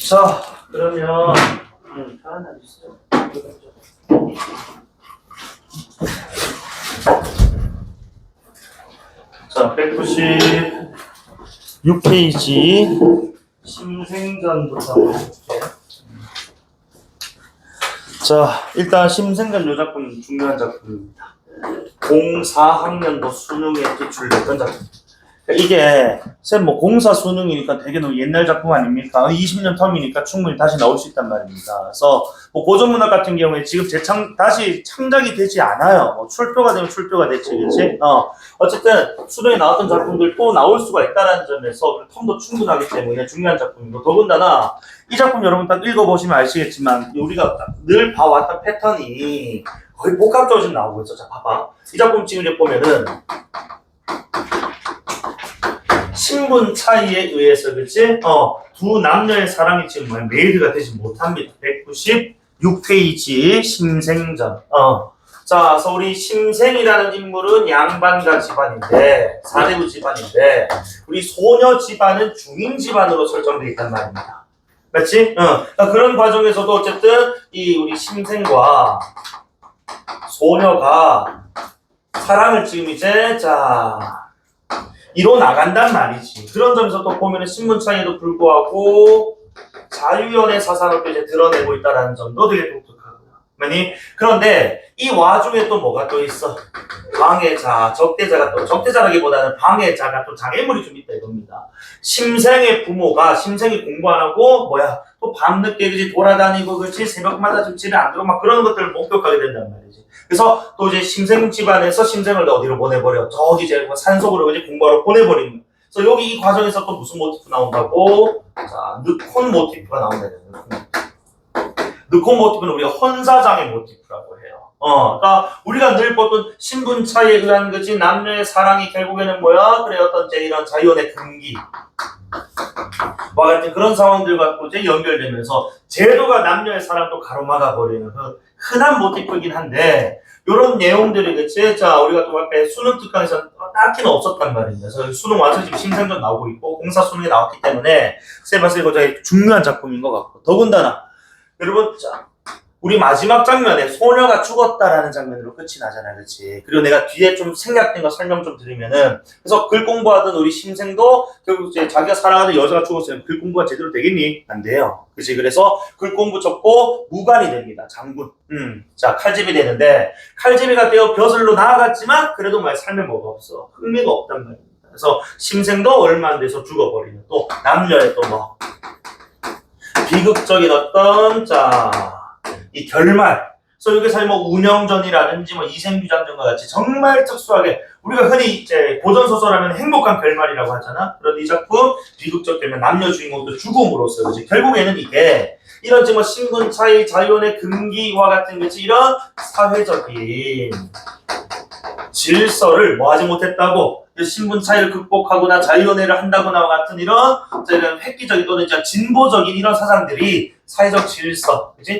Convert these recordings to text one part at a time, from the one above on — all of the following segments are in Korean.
자, 그러면 하나 있어요. 자, 196페이지 심생전부터 볼게요. 자, 일단 심생전 요 작품 중요한 작품입니다. 04학년도 수능에 제출됐던 작품. 이게 쌤 뭐 공사 수능이니까 되게 너무 옛날 작품 아닙니까? 20년 텀이니까 충분히 다시 나올 수 있단 말입니다. 그래서 뭐 고전문학 같은 경우에 지금 다시 창작이 되지 않아요. 뭐 출표가 되면 출표가 됐지, 그렇지? 어쨌든 수능에 나왔던 작품들 또 나올 수가 있다는 점에서 텀도 충분하기 때문에 중요한 작품이고, 더군다나 이 작품 여러분 딱 읽어보시면 아시겠지만 우리가 늘 봐왔던 패턴이 거의 복합적으로 지금 나오고 있어. 자, 봐봐. 이 작품 지금 이제 보면은 신분 차이에 의해서, 그치? 두 남녀의 사랑이 지금 뭐야? 메이드가 되지 못합니다. 196페이지 심생전. 자, 그래서 우리 심생이라는 인물은 양반가 집안인데, 사대부 집안인데, 우리 소녀 집안은 중인 집안으로 설정되어 있단 말입니다. 맞지? 그러니까 그런 과정에서도 어쨌든 이 우리 심생과 소녀가 사랑을 지금 이제 이뤄 나간단 말이지. 그런 점에서 또 보면은 신분 차이에도 불구하고 자유연의 사상을 또 이제 드러내고 있다는 점도 되게 독특하고요. 그런데 이 와중에 또 뭐가 또 있어? 방해자, 적대자라기보다는 방해자가 또 장애물이 좀 있다 이겁니다. 심생의 부모가 심생이 공부 안 하고 또 밤늦게 그지 돌아다니고 그렇지 새벽마다 좀 집에 안 들어오고 막 그런 것들을 목격하게 된단 말이지. 그래서 또 이제 심생 집안에서 심생을 어디로 보내버려? 저기 이제 산속으로 이제 공부하러 보내버리는 거야. 그래서 여기 이 과정에서 또 무슨 모티프 나온다고? 자, 느콘 모티프가 나온다. 느콘 모티프는 우리가 헌사장의 모티프라고 해요. 그러니까 우리가 늘 보던 신분 차이에 의한 거지 남녀의 사랑이 결국에는 뭐야? 그래 어떤 이런 자유연의 금기 와 같은 그런 상황들 갖고 이제 연결되면서 제도가 남녀의 사랑도 가로막아 버리는 그 흔한 모티프이긴 한데 이런 내용들이 그치? 자, 우리가 또 앞에 수능 특강에서 딱히는 없었단 말입니다. 그래서 수능 와서 지금 심생전 나오고 있고 공사 수능에 나왔기 때문에 쌤 봤을 때 이거 되게 중요한 작품인 것 같고, 더군다나 여러분 우리 마지막 장면에 소녀가 죽었다라는 장면으로 끝이 나잖아, 그렇지? 그리고 내가 뒤에 좀 생략된 거 설명 좀 드리면은, 그래서 글 공부하던 우리 심생도 결국 이제 자기가 사랑하는 여자가 죽었으면 글 공부가 제대로 되겠니? 안 돼요, 그렇지? 그래서 글 공부 접고 무관이 됩니다, 장군. 자, 칼집이 되는데 칼집이가 되어 벼슬로 나아갔지만 그래도 삶에 뭐가 없어, 흥미가 없단 말입니다. 그래서 심생도 얼마 안 돼서 죽어버리는 또 남녀의 또 비극적인 어떤 이 결말. 그래서 여기서 운영전이라든지 이생규장전과 같이 정말 특수하게 우리가 흔히 이제 고전소설하면 행복한 결말이라고 하잖아. 그런 이 작품 비극적 결말, 남녀 주인공도 죽음으로써 그치? 결국에는 이게 이런 신분 차이, 자유연의 금기와 같은 거지 이런 사회적인 질서를 하지 못했다고, 신분 차이를 극복하거나 자유연애를 한다거나 같은 이런 획기적인 또는 진보적인 이런 사상들이 사회적 질서, 그치?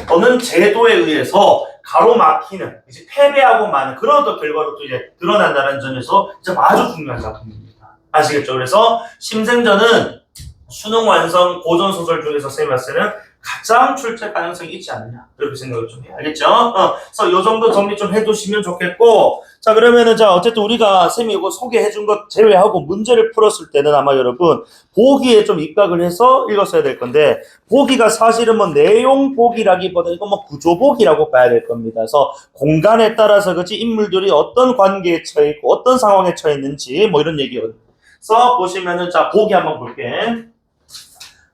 또는 제도에 의해서 가로막히는, 이제 패배하고 마는 그런 어떤 결과로 또 이제 드러난다는 점에서 아주 중요한 작품입니다. 아시겠죠? 그래서 심생전은 수능 완성 고전 소설 중에서 쌤이 봤을 때는 가장 출제 가능성이 있지 않느냐, 이렇게 생각을 좀 해요. 알겠죠? 그래서 요 정도 정리 좀 해두시면 좋겠고, 자, 그러면은 어쨌든 우리가 쌤이 이거 소개해준 것 제외하고 문제를 풀었을 때는 아마 여러분 보기에 좀 입각을 해서 읽었어야 될 건데, 보기가 사실은 내용 보기라기보다 이거 구조 보기라고 봐야 될 겁니다. 그래서 공간에 따라서 그치 인물들이 어떤 관계에 처해 있고 어떤 상황에 처해 있는지 이런 얘기거든요. 그래서 보시면은 보기 한번 볼게.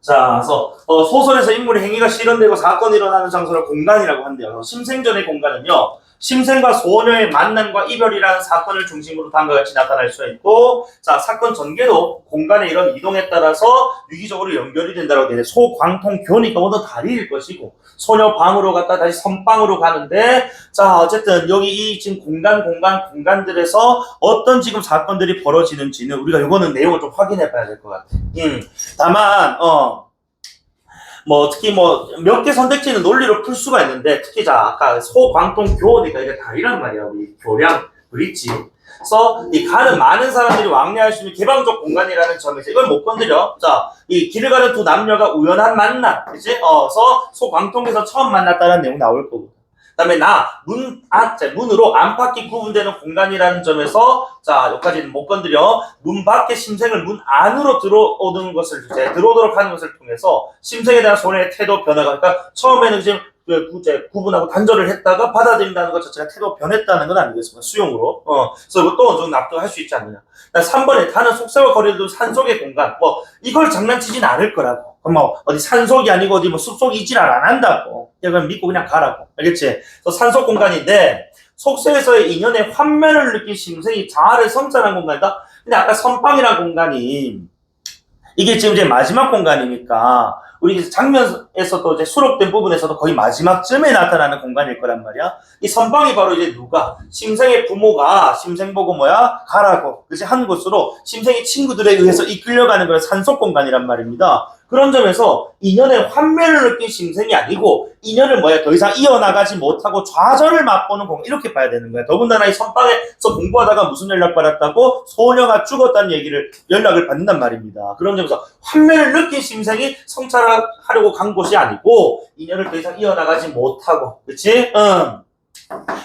자, 그래서 소설에서 인물의 행위가 실현되고 사건이 일어나는 장소를 공간이라고 한대요. 심생전의 공간은요, 심생과 소녀의 만남과 이별이라는 사건을 중심으로 다음과 같이 나타날 수가 있고, 자, 사건 전개도 공간의 이런 이동에 따라서 유기적으로 연결이 된다고 되는데, 소광통교니까 모두 다리일 것이고, 소녀 방으로 갔다 다시 선방으로 가는데, 자, 어쨌든 여기 이 지금 공간들에서 어떤 지금 사건들이 벌어지는지는 우리가 이거는 내용을 좀 확인해 봐야 될 것 같아. 다만 뭐 특히 뭐 몇 개 선택지는 논리로 풀 수가 있는데 특히 자 아까 소광통 교호니까 이게 다이란 말이야. 우리 교량 브릿지. 그래서 이 가는 많은 사람들이 왕래할 수 있는 개방적 공간이라는 점에서 이걸 못 건드려. 자, 이 길을 가는 두 남녀가 우연한 만남, 그치? 그래서 소광통에서 처음 만났다는 내용 나올 거고. 그다음에 문으로 안팎이 구분되는 공간이라는 점에서 자 여기까지는 못 건드려. 문 밖의 심생을 문 안으로 들어오는 것을 이제 들어오도록 하는 것을 통해서 심생에 대한 손해의 태도 변화가 그러니까 처음에는 지금 구분하고 단절을 했다가 받아들인다는 것 자체가 태도가 변했다는 건 아니겠습니까? 수용으로. 그래서 이것도 어느 정도 납득할 수 있지 않느냐. 3번에 타는 속세와 거리를 둔 산속의 공간. 뭐 이걸 장난치진 않을 거라고. 뭐 어디 산속이 아니고 어디 뭐 숲속이 있질 안 한다고. 이건 믿고 그냥 가라고. 알겠지? 그래서 산속 공간인데 속세에서의 인연의 환멸을 느낀 심생이 자아를 성찰한 공간이다. 근데 아까 선방이라는 공간이 이게 지금 이제 마지막 공간이니까 우리 장면에서도 이제 수록된 부분에서도 거의 마지막쯤에 나타나는 공간일 거란 말이야. 이 선방이 바로 이제 누가 심생의 부모가 심생 보고 가라고 그치 한 곳으로 심생의 친구들에 의해서 이끌려가는 그런 산속 공간이란 말입니다. 그런 점에서 인연의 환멸을 느낀 심생이 아니고 인연을 더 이상 이어나가지 못하고 좌절을 맛보는 공간 이렇게 봐야 되는 거야. 더군다나 이 선방에서 공부하다가 무슨 연락 받았다고 소녀가 죽었다는 연락을 받는단 말입니다. 그런 점에서 환멸을 느낀 심생이 성찰하려고 간 곳이 아니고 인연을 더 이상 이어나가지 못하고 그치?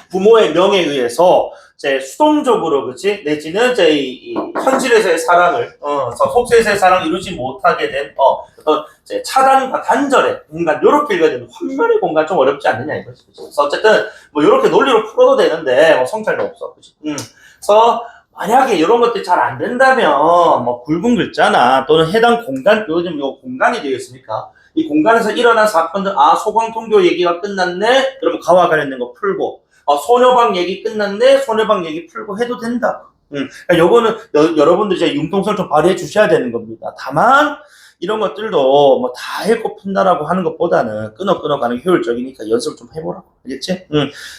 부모의 명에 의해서 이제 수동적으로 그치 내지는 이제 이 현실에서의 사랑을 속세에서의 사랑을 이루지 못하게 된 이제 차단과 단절의 공간 요렇게 읽어야 되는 환멸의 공간 좀 어렵지 않느냐 이거지. 그래서 어쨌든 뭐 요렇게 논리로 풀어도 되는데 뭐 성찰도 없어. 그치? 그래서 만약에 이런 것들이 잘 안 된다면 뭐 굵은 글자나 또는 해당 공간 요즘 요 공간이 되겠습니까? 이 공간에서 일어난 사건들 소광통교 얘기가 끝났네. 그러면 가와 관련된 거 풀고 소녀방 얘기 끝났네. 소녀방 얘기 풀고 해도 된다. 그러니까 요거는 여러분들 이제 융통성을 좀 발휘해 주셔야 되는 겁니다. 다만 이런 것들도 뭐 다 읽고 푼다라고 하는 것보다는 끊어 가는 게 효율적이니까 연습을 좀 해보라고. 알겠지?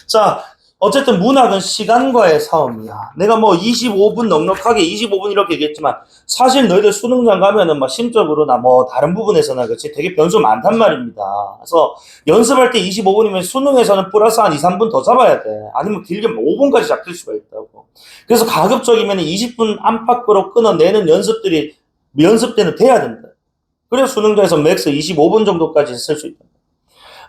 자. 어쨌든 문학은 시간과의 싸움이야. 내가 뭐 25분 넉넉하게 25분 이렇게 얘기했지만 사실 너희들 수능장 가면은 막 심적으로나 뭐 다른 부분에서나 그렇지 되게 변수 많단 말입니다. 그래서 연습할 때 25분이면 수능에서는 플러스 한 2, 3분 더 잡아야 돼. 아니면 길게 5분까지 잡힐 수가 있다고. 그래서 가급적이면 20분 안팎으로 끊어내는 연습 때는 돼야 된다. 그래서 수능장에서 맥스 25분 정도까지 쓸 수 있다.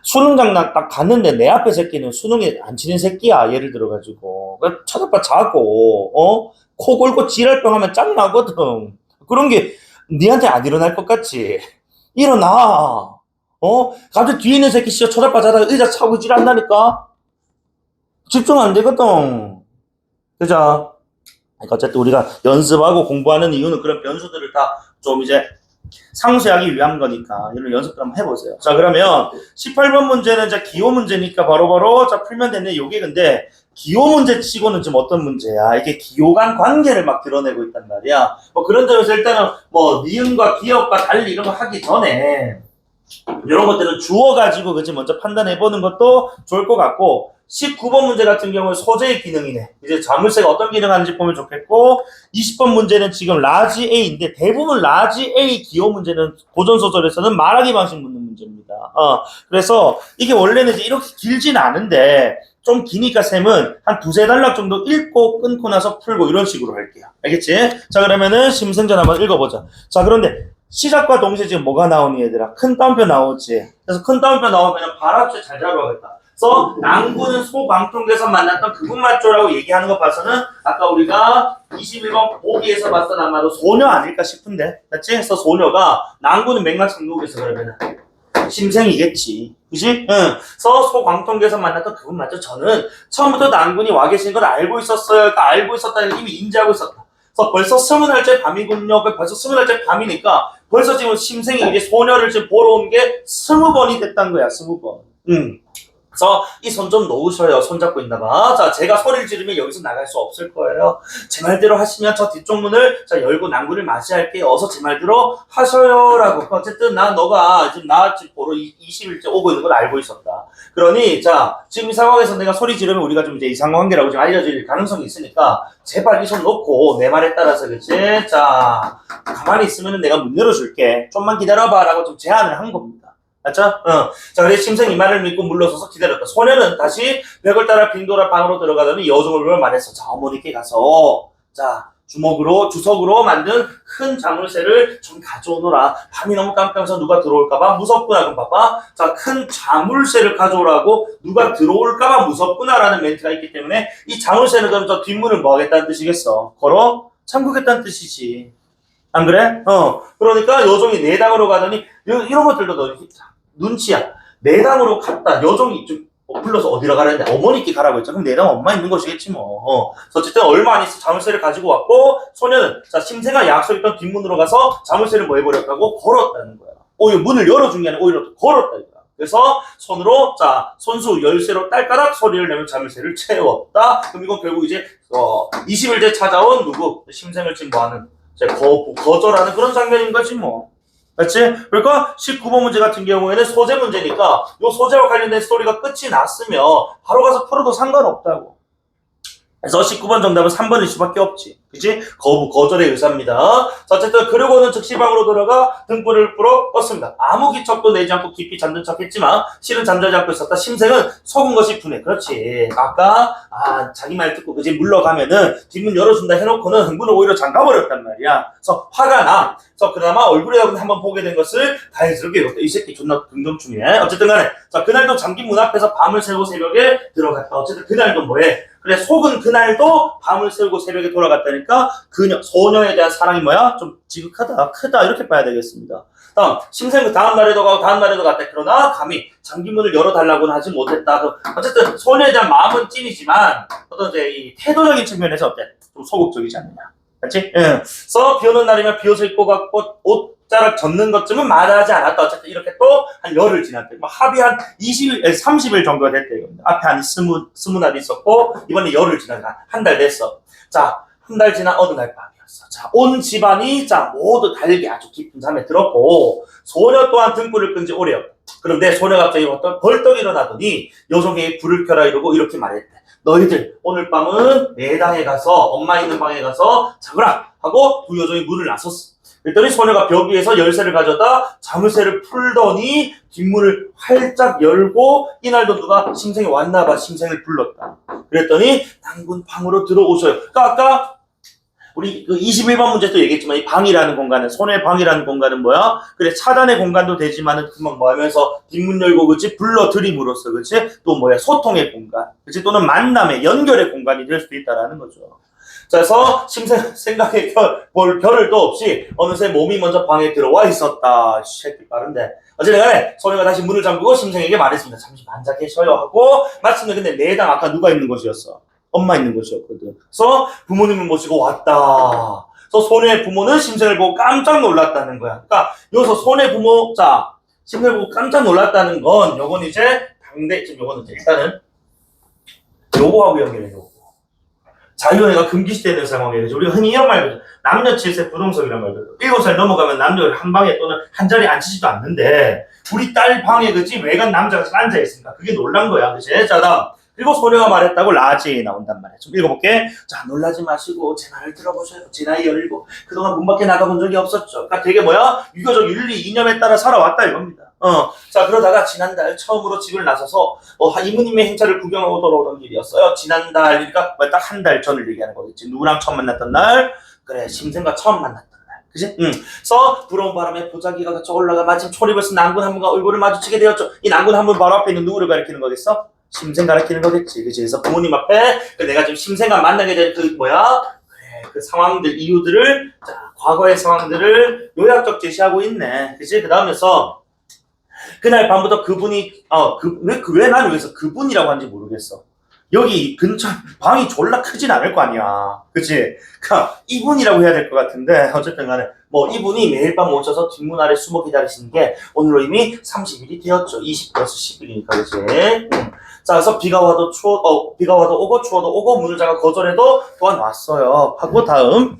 수능장 딱 갔는데 내 앞에 새끼는 수능에 안 치는 새끼야. 예를 들어가지고. 쳐다봐 자고, 코 골고 지랄병 하면 짱나거든. 그런 게 니한테 안 일어날 것 같지? 일어나. 갑자기 뒤에 있는 새끼 씨가 쳐다봐 자다가 의자 차고 지랄한다니까? 집중 안 되거든. 그죠? 그러니까 어쨌든 우리가 연습하고 공부하는 이유는 그런 변수들을 다 좀 이제 상쇄하기 위한 거니까 이런 연습을 한번 해보세요. 자 그러면 18번 문제는 이제 기호 문제니까 바로바로 자 풀면 되는데 요게 근데 기호 문제 치고는 좀 어떤 문제야. 이게 기호 간 관계를 막 드러내고 있단 말이야. 뭐 그런 점에서 일단은 뭐 니은과 기역과 달리 이런 거 하기 전에 이런 것들은 주어가지고 그치 먼저 판단해보는 것도 좋을 것 같고 19번 문제 같은 경우는 소재의 기능이네. 이제 자물쇠가 어떤 기능 하는지 보면 좋겠고 20번 문제는 지금 라지 A인데 대부분 라지 A 기호 문제는 고전소설에서는 말하기 방식 묻는 문제입니다. 그래서 이게 원래는 이제 이렇게 길진 않은데 좀 기니까 쌤은 한 두세 단락 정도 읽고 끊고 나서 풀고 이런 식으로 할게요. 알겠지? 자 그러면은 심승전 한번 읽어보자. 자 그런데 시작과 동시에 지금 뭐가 나오니 얘들아? 큰 따옴표 나오지. 그래서 큰 따옴표 나오면 발합체 잘 잡아야겠다. 그래서 낭구는 소광통에서 만났던 그분 맞죠라고 얘기하는 거 봐서는 아까 우리가 21번 보기에서 봤던 아마도 소녀 아닐까 싶은데 맞지? 그래서 소녀가 낭구는 맥락상록에서 그러면은 심생이겠지. 그치? 그래서 소광통에서 만났던 그분 맞죠? 저는 처음부터 낭군이 와 계신 걸 알고 있었어요. 그러니까 알고 있었다는 걸 이미 인지하고 있었다. 그래서 벌써 20알째 밤이군요. 벌써 20알째 밤이니까 벌써 지금 심생이 이제 소녀를 지금 보러 온 게 20번이 됐다는 거야. 20번. 그래서 이 손 좀 놓으셔요. 손 잡고 있나봐. 자, 제가 소리를 지르면 여기서 나갈 수 없을 거예요. 제 말대로 하시면 저 뒤쪽 문을 자 열고 낭구를 맞이할게요. 어서 제 말대로 하셔요라고. 어쨌든 너가 지금 나 지금 보러 20일째 오고 있는 걸 알고 있었다. 그러니 자 지금 이 상황에서 내가 소리 지르면 우리가 좀 이제 이상관계라고 좀 알려질 가능성이 있으니까 제발 이 손 놓고 내 말에 따라서 그치? 자 가만히 있으면 내가 문 열어줄게. 좀만 기다려봐라고 좀 제안을 한 겁니다. 맞죠? 자, 그래서 심생 이 말을 믿고 물러서서 기다렸다. 소녀는 다시 벽을 따라 빙돌아 방으로 들어가더니 여종을 말했어. 자, 어머니께 가서, 자, 주석으로 만든 큰 자물쇠를 좀 가져오너라. 밤이 너무 깜깜해서 누가 들어올까봐 무섭구나. 그럼 봐봐. 자, 큰 자물쇠를 가져오라고 누가 들어올까봐 무섭구나라는 멘트가 있기 때문에 이 자물쇠는 그럼 저 뒷문을 뭐 하겠다는 뜻이겠어? 걸어? 잠그겠다는 뜻이지. 안 그래? 그러니까 여종이 내당으로 가더니 이런 것들도 너 눈치야. 내당으로 갔다. 여종이 좀 불러서 어디로 가라는데 어머니께 가라고 했죠. 그럼 내당 엄마 있는 것이겠지 뭐. 어쨌든 얼마 안 있어 자물쇠를 가지고 왔고 소녀는 자 심생아 약속했던 뒷문으로 가서 자물쇠를 뭐 해버렸다고 걸었다는 거야. 이거 문을 열어준 게 아니라 오히려 걸었다 이거야. 그래서 손으로 자 손수 열쇠로 딸가락 소리를 내며 자물쇠를 채웠다. 그럼 이건 결국 이제 20일째 찾아온 누구 심생을 증거하는 거절하는 그런 장면인 거지 뭐. 맞지? 그러니까 19번 문제 같은 경우에는 소재 문제니까 이 소재와 관련된 스토리가 끝이 났으면 바로 가서 풀어도 상관없다고. 그래서 19번 정답은 3번일 수밖에 없지. 그치? 거절의 의사입니다. 자, 어쨌든 그러고는 즉시 방으로 들어가 등불을 불어 껐습니다. 아무 기척도 내지 않고 깊이 잠든 척 했지만 실은 잠자지 않고 있었다. 심생은 속은 것이 분해. 그렇지. 아까 자기 말 듣고 그지 물러가면은 뒷문 열어준다 해놓고는 문을 오히려 잠가버렸단 말이야. 그래서 화가 나. 그래서 그나마 얼굴에 한번 보게 된 것을 다행스럽게 읽었다. 이 새끼 존나 긍정충이네. 어쨌든 간에 자 그날도 잠긴 문 앞에서 밤을 새고 새벽에 들어갔다. 어쨌든 그날도 뭐해? 그래 속은 그날도 밤을 새고 새벽에 돌아갔다니까 소녀에 대한 사랑이 뭐야? 좀 지극하다, 크다 이렇게 봐야 되겠습니다. 다음 심생 다음 날에도 가고 다음 날에도 갔다. 그러나 감히 잠긴 문을 열어달라고는 하지 못했다. 어쨌든 소녀에 대한 마음은 찐이지만 어떤 이제 이 태도적인 측면에서 어때? 좀 소극적이지 않느냐. 맞지? 그래서 비 오는 날이면 비옷을 입고 갔고 옷자락 젖는 것쯤은 말하지 않았다. 어쨌든 이렇게 또 한 열흘 지났대. 합이 한 20일, 30일 정도가 됐대. 앞에 한 20날이 있었고 이번에 열흘 지나니까 한 달 됐어. 자, 한 달 지난 어느 날 밤이었어. 자, 온 집안이 자 모두 달게 아주 깊은 잠에 들었고 소녀 또한 등불을 끈 지 오래였다. 그런데 소녀가 갑자기 벌떡 일어나더니 여종에게 불을 켜라 이러고 이렇게 말했대. 너희들 오늘 밤은 내 방에 가서 엄마 있는 방에 가서 자거라 하고 두 여종이 문을 나섰어. 그랬더니 소녀가 벽 위에서 열쇠를 가져다 자물쇠를 풀더니 뒷문을 활짝 열고 이날도 누가 심생이 왔나봐. 심생을 불렀다. 그랬더니 당분 방으로 들어오셔요. 그러니까 아까 우리 그 21번 문제도 얘기했지만 이 방이라는 공간은 손의 방이라는 공간은 뭐야? 그래 차단의 공간도 되지만은 금방 뭐 하면서 뒷문 열고 그치 불러들임으로써 그치 또 뭐야 소통의 공간 그치 또는 만남의 연결의 공간이 될 수도 있다라는 거죠. 자, 그래서 생각에 별을도 없이 어느새 몸이 먼저 방에 들어와 있었다. 새끼 빠른데. 어쨌든 간에 소녀가 다시 문을 잠그고 심생에게 말했습니다. 잠시 앉아 계셔요 하고 마침내 근데 내당 아까 누가 있는 곳이었어? 엄마 있는 곳이었거든. 그래서 부모님을 모시고 왔다. 그래서 소녀의 부모는 심생을 보고 깜짝 놀랐다는 거야. 그러니까 여기서 소녀의 부모, 자, 심생을 보고 깜짝 놀랐다는 건 요건 이제 지금 요거는 일단은 요거하고 연결해요. 자유연애가 금기시되는 상황이죠. 우리가 흔히 이런 말 하죠. 남녀 7세 부동석이란 말이죠. 7살 넘어가면 남녀를 한 방에 또는 한 자리에 앉히지도 않는데 우리 딸 방에 그지 외간 남자가 앉아있으니까 그게 놀란 거야. 그치? 자, 다음. 그리고 소녀가 말했다고 라지에 나온단 말이야. 좀 읽어볼게. 자, 놀라지 마시고 제 말을 들어보셔요. 제 나이 17. 그동안 문 밖에 나가본 적이 없었죠. 그러니까 되게 뭐야? 유교적 윤리 이념에 따라 살아왔다 이겁니다. 자, 그러다가 지난달 처음으로 집을 나서서 이모님의 행차를 구경하고 돌아오던 길이었어요. 지난달, 그러니까 딱 한 달 전을 얘기하는 거겠지. 누구랑 처음 만났던 날? 그래, 심생과 처음 만났던 날. 그치? 그래서 불어온 바람에 보자기가 갇혀 올라가 마침 초립을 쓴 난군 한 분과 얼굴을 마주치게 되었죠. 이 난군 한 분 바로 앞에 있는 누구를 가리키는 거겠어? 심생 가리키는 거겠지. 그치? 그래서 부모님 앞에 내가 지금 심생과 만나게 될 그 뭐야? 그래, 그 상황들, 이유들을, 자, 과거의 상황들을 요약적 제시하고 있네. 그치? 그 다음에서 그날 밤부터 그분이 왜 나는 여기서 그분이라고 하는지 모르겠어. 여기 근처 방이 졸라 크진 않을 거 아니야. 그치? 그니까 이분이라고 해야 될 것 같은데 어쨌든 간에 뭐 이분이 매일 밤 오셔서 뒷문 아래 숨어 기다리시는 게 오늘로 이미 30일이 되었죠. 20 플러스 10일이니까 그치? 자, 그래서 비가 와도 오고 추워도 오고 문을 잠가 거절해도 또한 왔어요. 하고 다음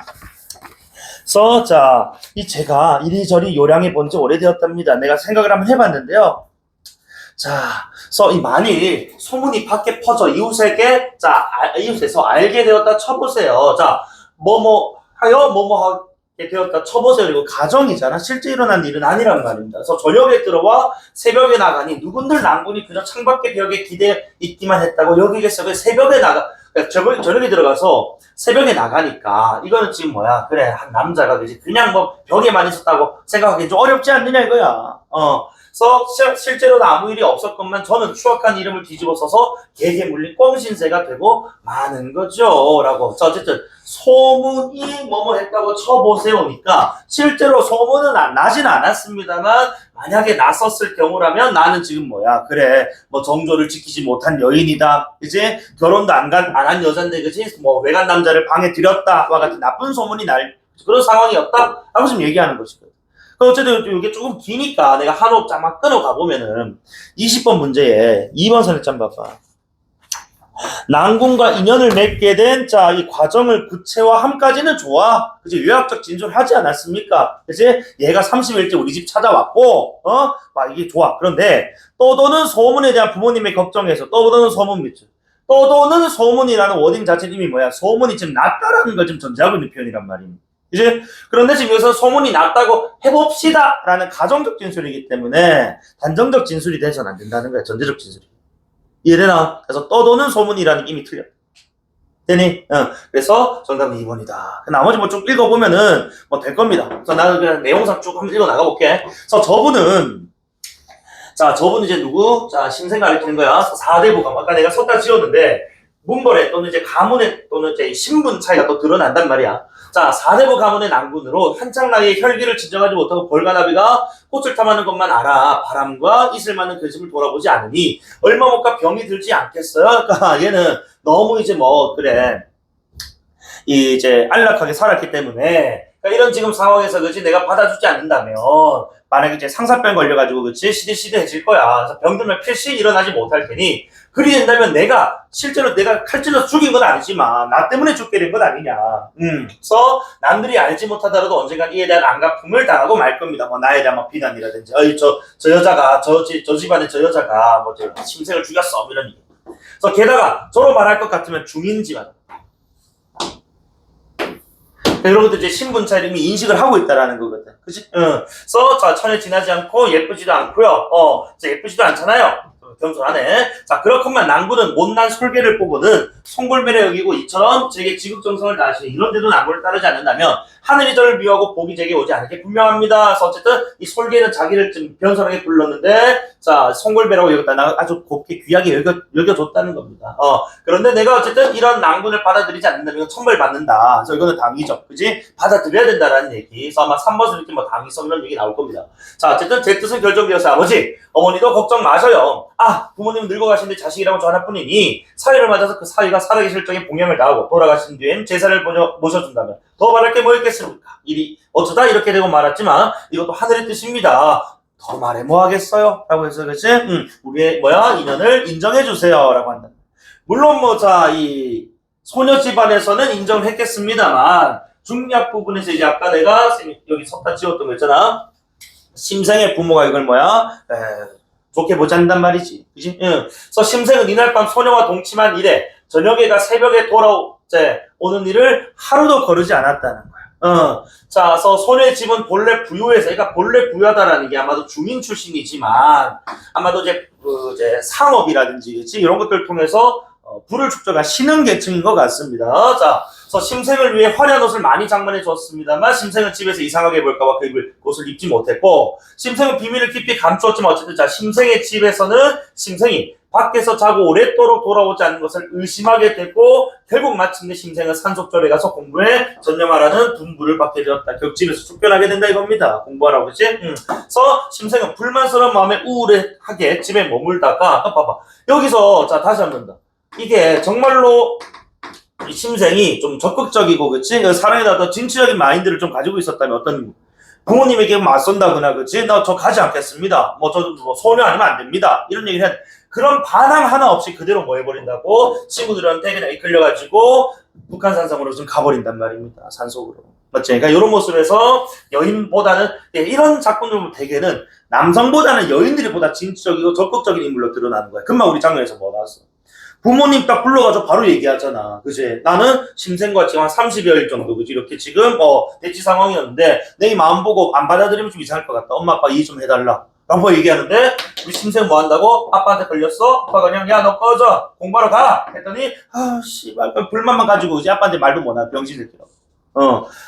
그래서 자, 제가 이리저리 요량해 본 지 오래되었답니다. 내가 생각을 한번 해봤는데요. 자, 그래서 이 만일 소문이 밖에 퍼져 이웃에게 이웃에서 알게 되었다 쳐보세요. 자, 하여 되었다 쳐보세요. 이거 가정이잖아. 실제 일어난 일은 아니란 말입니다. 그래서 저녁에 들어와 새벽에 나가니 누군들 낭군이 그저 창밖의 벽에 기대 있기만 했다고 여기겠어. 새벽에 나가 그러니까 저녁에 들어가서 새벽에 나가니까 이거는 지금 뭐야? 그래 한 남자가 그지 그냥 뭐 벽에만 있었다고 생각하기 좀 어렵지 않느냐 이거야. 그래서 실제로는 아무 일이 없었건만 저는 추악한 이름을 뒤집어 써서 개게 물린 꽁신새가 되고 마는 거죠. 라고. 자, 어쨌든 소문이 뭐뭐 했다고 쳐보세요니까 실제로 소문은 나진 않았습니다만 만약에 났었을 경우라면 나는 지금 뭐야? 그래 뭐 정조를 지키지 못한 여인이다. 이제 결혼도 안 한 여잔데 그지? 뭐 외간 남자를 방에 들였다와 같은 나쁜 소문이 날 그런 상황이었다. 하고 지금 얘기하는 것이거든. 어쨌든 이게 조금 기니까 내가 한 호흡 막 끊어가 보면은 20번 문제에 2번 선을 봐봐. 낭군과 인연을 맺게 된 자 이 과정을 구체화함까지는 좋아. 그치 요약적 진술을 하지 않았습니까? 그치 얘가 30일째 우리 집 찾아왔고 막 이게 좋아. 그런데 떠도는 소문에 대한 부모님의 걱정에서 떠도는 소문 밑에 떠도는 소문이라는 워딩 자체 이미 뭐야? 소문이 지금 났다라는 걸 지금 전제하고 있는 표현이란 말입니다. 이제 그런데 지금 여기서 소문이 났다고 해봅시다 라는 가정적 진술이기 때문에 단정적 진술이 돼서는 안 된다는 거야. 전제적 진술이. 이해되나? 그래서 떠도는 소문이라는 이미 틀려. 되니? 그래서 정답은 2번이다. 나머지 뭐 좀 읽어보면은 뭐 될 겁니다. 그래서 나는 그냥 내용상 쭉 한번 읽어 나가볼게. 그래서 저분은 이제 누구? 자, 신생 가르치는 거야. 4대부감. 아까 내가 썼다 지웠는데 문벌에 또는 이제 가문에 또는 이제 신분 차이가 또 드러난단 말이야. 자, 4대부 가문의 낭군으로 한창 나이에 혈기를 진정하지 못하고 벌가나비가 꽃을 탐하는 것만 알아 바람과 이슬 맞는 근심을 돌아보지 않으니 얼마 못 가 병이 들지 않겠어요? 그러니까 얘는 너무 이제 뭐 그래 이제 안락하게 살았기 때문에 그러니까 이런 지금 상황에서 그지 내가 받아주지 않는다면 만약에 이제 상사병 걸려가지고 그치 시들시들해질 거야. 그래서 병들면 필시 일어나지 못할 테니 그리 된다면 실제로 내가 칼질러서 죽인 건 아니지만 나 때문에 죽게 된 건 아니냐. 그래서 남들이 알지 못하더라도 언젠간 이에 대한 안갚음을 당하고 말 겁니다. 뭐 나에 대한 막 비난이라든지 저 여자가 저 집안의 저 여자가 뭐 심생을 죽였어 이런 얘기. 그래서 게다가 저로 말할 것 같으면 중인 집안. 여러분들 이제 신분 차이를 이미 인식을 하고 있다라는 거거든. 그치? 그래서 자, 천에 지나지 않고 예쁘지도 않고요. 예쁘지도 않잖아요. 겸손하네. 자, 그렇건만 낭군은 못난 솔개를 뽑고는 송골매를 여기고 이처럼 제게 지극정성을 다하시니 이런데도 낭군을 따르지 않는다면 하늘이 저를 미워하고 복이 제게 오지 않을 게 분명합니다. 그래서 어쨌든 이 솔개는 자기를 좀 변선하게 불렀는데 자, 송골매라고 여겼다. 나 아주 곱게 귀하게 여겨줬다는 겁니다. 그런데 내가 어쨌든 이런 낭군을 받아들이지 않는다면 이건 천벌받는다. 그래서 이거는 당위죠. 그지? 받아들여야 된다라는 얘기. 그래서 아마 3번에서 이렇게 뭐 당위성 이런 얘기 나올 겁니다. 자, 어쨌든 제 뜻은 결정되어서 아버지, 어머니도 걱정 마셔요. 부모님은 늙어가신데 자식이라고 저 하나뿐이니 사위를 맞아서 그 사위가 살아계실 적에 봉양을 다하고 돌아가신 뒤엔 제사를 모셔준다면 더 말할 게 뭐 있겠습니까? 일이 어쩌다 이렇게 되고 말았지만 이것도 하늘의 뜻입니다. 더 말해 뭐 하겠어요? 라고 해서 그치? 우리의 인연을 인정해주세요. 라고 한다. 물론 이 소녀 집안에서는 인정을 했겠습니다만 중략 부분에서 이제 아까 내가 여기 섰다 지웠던 거 있잖아. 심생의 부모가 이걸 좋게 보지 않는단 말이지. 그치? 그래서 심생은 이날 밤 소녀와 동침한 이래 저녁에가 새벽에 오는 일을 하루도 거르지 않았다는 거야. 자, 그래서 소녀의 집은 본래 부유해서, 그러니까 본래 부유하다라는 게 아마도 중인 출신이지만 아마도 이제 상업이라든지 그치? 이런 것들을 통해서 부를 축적한 신흥 계층인 것 같습니다. 자, 그래서 심생을 위해 화려한 옷을 많이 장만해 줬습니다만 심생은 집에서 이상하게 볼까봐 그 옷을 입지 못했고 심생은 비밀을 깊이 감추었지만 어쨌든 자 심생의 집에서는 심생이 밖에서 자고 오랫도록 돌아오지 않는 것을 의심하게 됐고 결국 마침내 심생은 산속절에 가서 공부에 전념하라는 분부를 받게 되었다. 격집에서 쫓겨나게 된다 이겁니다. 공부하라고 그치? 그래서 심생은 불만스러운 마음에 우울하게 집에 머물다가 봐봐 여기서 자 다시 한번 더 이게 정말로 이 심생이 좀 적극적이고 그치? 사랑에 더 진취적인 마인드를 좀 가지고 있었다면 어떤 부모님에게 맞선다거나 그치? 나 저 가지 않겠습니다. 저 소녀 아니면 안 됩니다. 이런 얘기를 해. 그런 반항 하나 없이 그대로 뭐 해버린다고 친구들한테 그냥 이끌려가지고 북한 산성으로 좀 가버린단 말입니다. 산속으로. 맞지? 그러니까 이런 모습에서 여인보다는 이런 작품들 보면 대개는 남성보다는 여인들이 보다 진취적이고 적극적인 인물로 드러나는 거야. 금방 우리 장면에서 뭐 나왔어? 부모님 딱 불러가지고 바로 얘기하잖아. 그지? 나는 심생과 지금 한 30여일 정도, 그지? 이렇게 지금, 대치 상황이었는데, 내 이 마음 보고 안 받아들이면 좀 이상할 것 같다. 엄마, 아빠 이해 좀 해달라. 라고 얘기하는데, 우리 심생 뭐 한다고? 아빠한테 걸렸어? 아빠가 그냥, 야, 너 꺼져. 공부하러 가. 했더니, 씨발, 불만만 가지고, 그지? 아빠한테 말도 못하고, 병신새끼라고.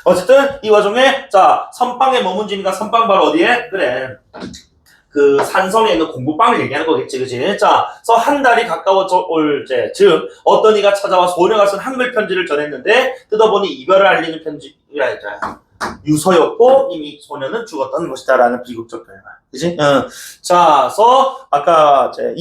어쨌든, 이 와중에, 자, 선방에 머문지니까 선방 바로 어디에? 그래. 그 산성에 있는 공부방을 얘기하는 거겠지, 그지? 자, 그래서 한 달이 가까워져 올 때, 즉 어떤 이가 찾아와 소녀가 쓴 한글 편지를 전했는데 뜯어보니 이별을 알리는 편지가 유서였고 이미 소녀는 죽었던 것이다라는 비극적 결말, 그지? 자, 그래서 아까 이제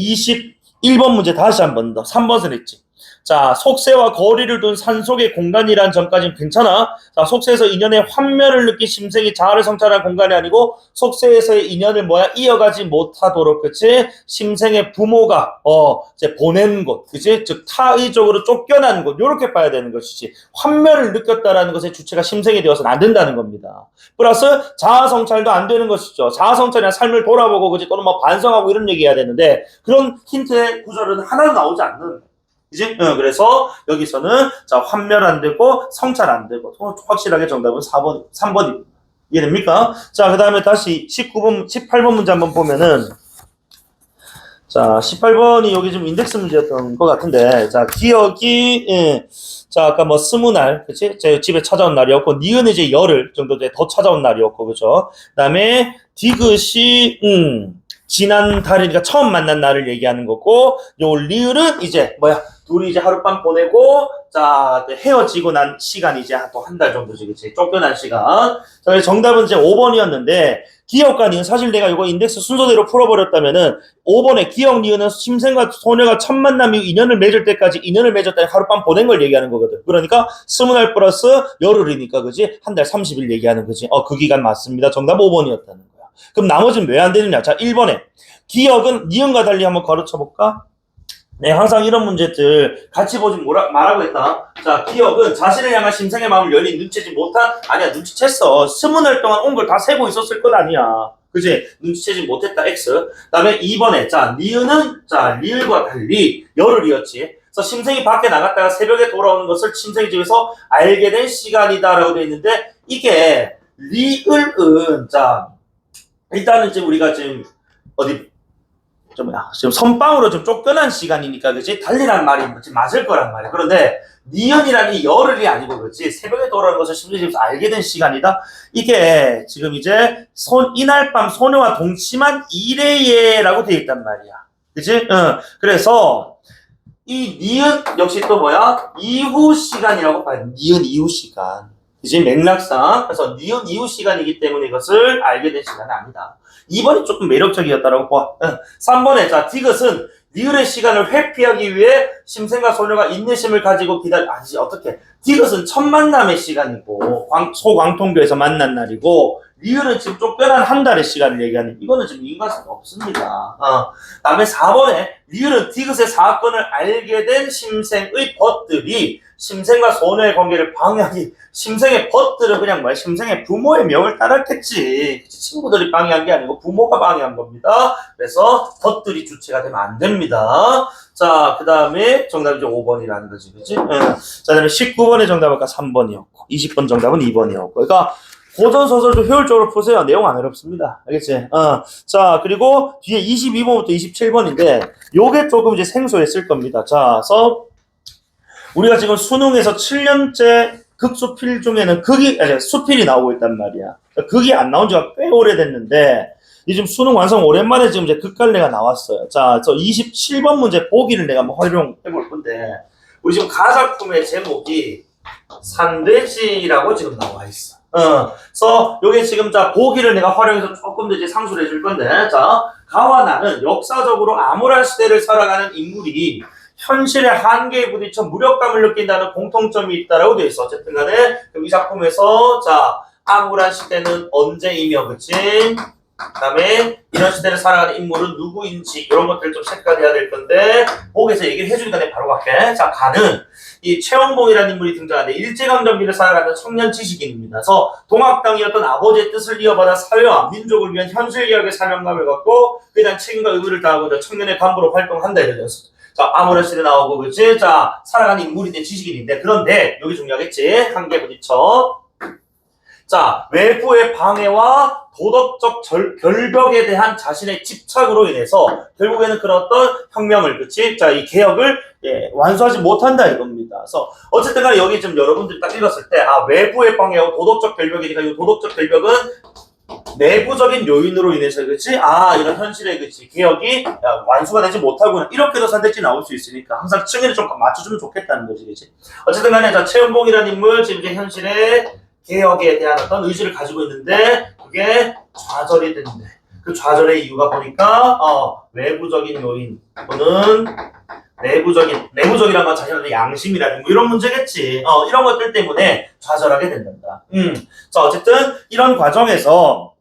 21번 문제 다시 한 번 더, 3번은 했지. 자, 속세와 거리를 둔 산속의 공간이란 점까지는 괜찮아. 자, 속세에서 인연의 환멸을 느낀 심생이 자아를 성찰한 공간이 아니고 속세에서의 인연을 이어가지 못하도록, 그치? 심생의 부모가 이제 보낸 곳, 그치? 즉 타의적으로 쫓겨난 곳, 요렇게 봐야 되는 것이지. 환멸을 느꼈다라는 것의 주체가 심생이 되어서는 안 된다는 겁니다. 플러스 자아 성찰도 안 되는 것이죠. 자아 성찰이나 삶을 돌아보고, 그치? 또는 뭐 반성하고 이런 얘기 해야 되는데 그런 힌트의 구절은 하나도 나오지 않는. 그지? 그래서 여기서는 자, 환멸 안 되고 성찰 안 되고 확실하게 정답은 3번입니다. 이해됩니까? 자, 그 다음에 다시 18번 문제 한번 보면은, 자, 18번이 여기 좀 인덱스 문제였던 것 같은데, 자, 기억이, 자, 아까 뭐 스무 날, 그치? 제 집에 찾아온 날이었고, 니은 이제 열흘 정도 더 찾아온 날이었고, 그죠? 그 다음에 디귿이, 지난 달이니까 처음 만난 날을 얘기하는 거고, 요 리을은 이제 둘이 이제 하룻밤 보내고, 자, 헤어지고 난 시간이 이제 또 한 달 정도지, 그치? 쫓겨난 시간. 자, 정답은 이제 5번이었는데, 기억과 니은, 사실 내가 이거 인덱스 순서대로 풀어버렸다면은, 5번에 기억 니은은 심생과 소녀가 첫 만남 이후 인연을 맺을 때까지 인연을 맺었다니 하룻밤 보낸 걸 얘기하는 거거든. 그러니까, 20날 플러스 열흘이니까, 그지? 한 달 30일 얘기하는 거지. 그 기간 맞습니다. 정답 5번이었다는 거야. 그럼 나머지는 왜 안 되느냐? 자, 1번에 기억은 니은과 달리 한번 가르쳐볼까? 네, 항상 이런 문제들 같이 보지 말라고 했다. 자, 기억은 자신을 향한 심생의 마음을 열리 눈치채지 못한, 아니야, 눈치챘어. 20날 동안 온 걸 다 세고 있었을 것 아니야. 그지? 눈치채지 못했다, X. 그 다음에 2번에, 자, 니은은, 자, 리을과 달리 열흘이었지. 그래서 심생이 밖에 나갔다가 새벽에 돌아오는 것을 심생이 집에서 알게 된 시간이다라고 되어 있는데, 이게, 리을은, 자, 일단은 지금 우리가 지금, 지금 선방으로 좀 쫓겨난 시간이니까, 그치? 달리란 말이 맞을 거란 말이야. 그런데, 니은이란 이 열흘이 아니고, 그치? 새벽에 돌아오는 것을 심지어 알게 된 시간이다? 이게, 지금 이제, 이날 밤 소녀와 동침한 이래예라고 되어 있단 말이야. 그치? 그래서, 이 니은 역시 또 이후 시간이라고 봐요. 니은 이후 시간. 그치? 맥락상. 그래서 니은 이후 시간이기 때문에 이것을 알게 된 시간은 아니다. 2번이 조금 매력적이었다라고 봐. 3번에, 자, 디귿은 리을의 시간을 회피하기 위해 심생과 소녀가 인내심을 가지고 어떻게? 디귿은 첫 만남의 시간이고, 소광통교에서 만난 날이고, 리을은 지금 쫓겨난 한 달의 시간을 얘기하는, 이거는 지금 인과성이 없습니다. 다음에 4번에, 리을은 디귿의 사건을 알게 된 심생의 벗들이 심생과 소녀의 관계를 방해하기, 심생의 벗들은 그냥 심생의 부모의 명을 따랐겠지. 친구들이 방해한 게 아니고 부모가 방해한 겁니다. 그래서 벗들이 주체가 되면 안 됩니다. 자, 그 다음에 정답이 이제 5번이라는 거지, 그치? 자, 그 다음에 19번의 정답은 아까 3번이었고, 20번 정답은 2번이었고. 그러니까, 고전소설 좀 효율적으로 푸세요. 내용 안 어렵습니다. 알겠지? 자, 그리고 뒤에 22번부터 27번인데, 요게 조금 이제 생소했을 겁니다. 자, 그래서, 우리가 지금 수능에서 7년째 극수필 중에는 수필이 나오고 있단 말이야. 극이 안 나온 지가 꽤 오래됐는데, 지금 수능 완성 오랜만에 지금 이제 극갈래가 나왔어요. 자, 저 27번 문제 보기를 내가 한번 활용해 볼 건데, 우리 지금 가작품의 제목이 산돼지라고 지금 나와 있어. 그래서 요게 지금 자 보기를 내가 활용해서 조금 더 이제 상수를 해줄 건데, 자, 가와 나는 역사적으로 암울한 시대를 살아가는 인물이 현실의 한계에 부딪혀 무력감을 느낀다는 공통점이 있다라고 되어 있어. 어쨌든 간에 이 작품에서 자, 암울한 시대는 언제이며, 그치? 그 다음에 이런 시대를 살아가는 인물은 누구인지 이런 것들 좀 체크해야 될 건데, 보기에서 얘기를 해주니까 내가 바로 갈게. 자, 가는 이 최영봉이라는 인물이 등장하는데 일제강점기를 살아가는 청년 지식인입니다. 그래서 동학당이었던 아버지의 뜻을 이어받아 사회와 민족을 위한 현실개혁의 사명감을 갖고 그에 대한 책임과 의무를 다하고자 청년의 간부로 활동한다 이랬어. 자, 아모레시드 나오고, 그치? 자, 살아가는 인물인데 지식인인데. 그런데, 여기 중요하겠지? 한계 부딪혀. 자, 외부의 방해와 도덕적 결벽에 대한 자신의 집착으로 인해서 결국에는 그런 어떤 혁명을, 그치? 자, 이 개혁을 완수하지 못한다 이겁니다. 그래서 어쨌든 간에 여기 지금 여러분들이 딱 읽었을 때, 아, 외부의 방해와 도덕적 결벽이니까 이 도덕적 결벽은 내부적인 요인으로 인해서, 그치? 아, 이런 현실의, 그치? 개혁이 완수가 되지 못하구나. 이렇게도 선택지 나올 수 있으니까 항상 층위를 좀 맞춰주면 좋겠다는 거지, 그치? 어쨌든 간에, 자, 최은봉이라는 인물, 지금 이제 현실의 개혁에 대한 어떤 의지를 가지고 있는데, 그게 좌절이 되는데, 그 좌절의 이유가 보니까, 외부적인 요인, 또는 내부적이란 건 자신의 양심이라는 뭐 이런 문제겠지. 이런 것들 때문에 좌절하게 된단다. 자, 어쨌든 이런 과정에서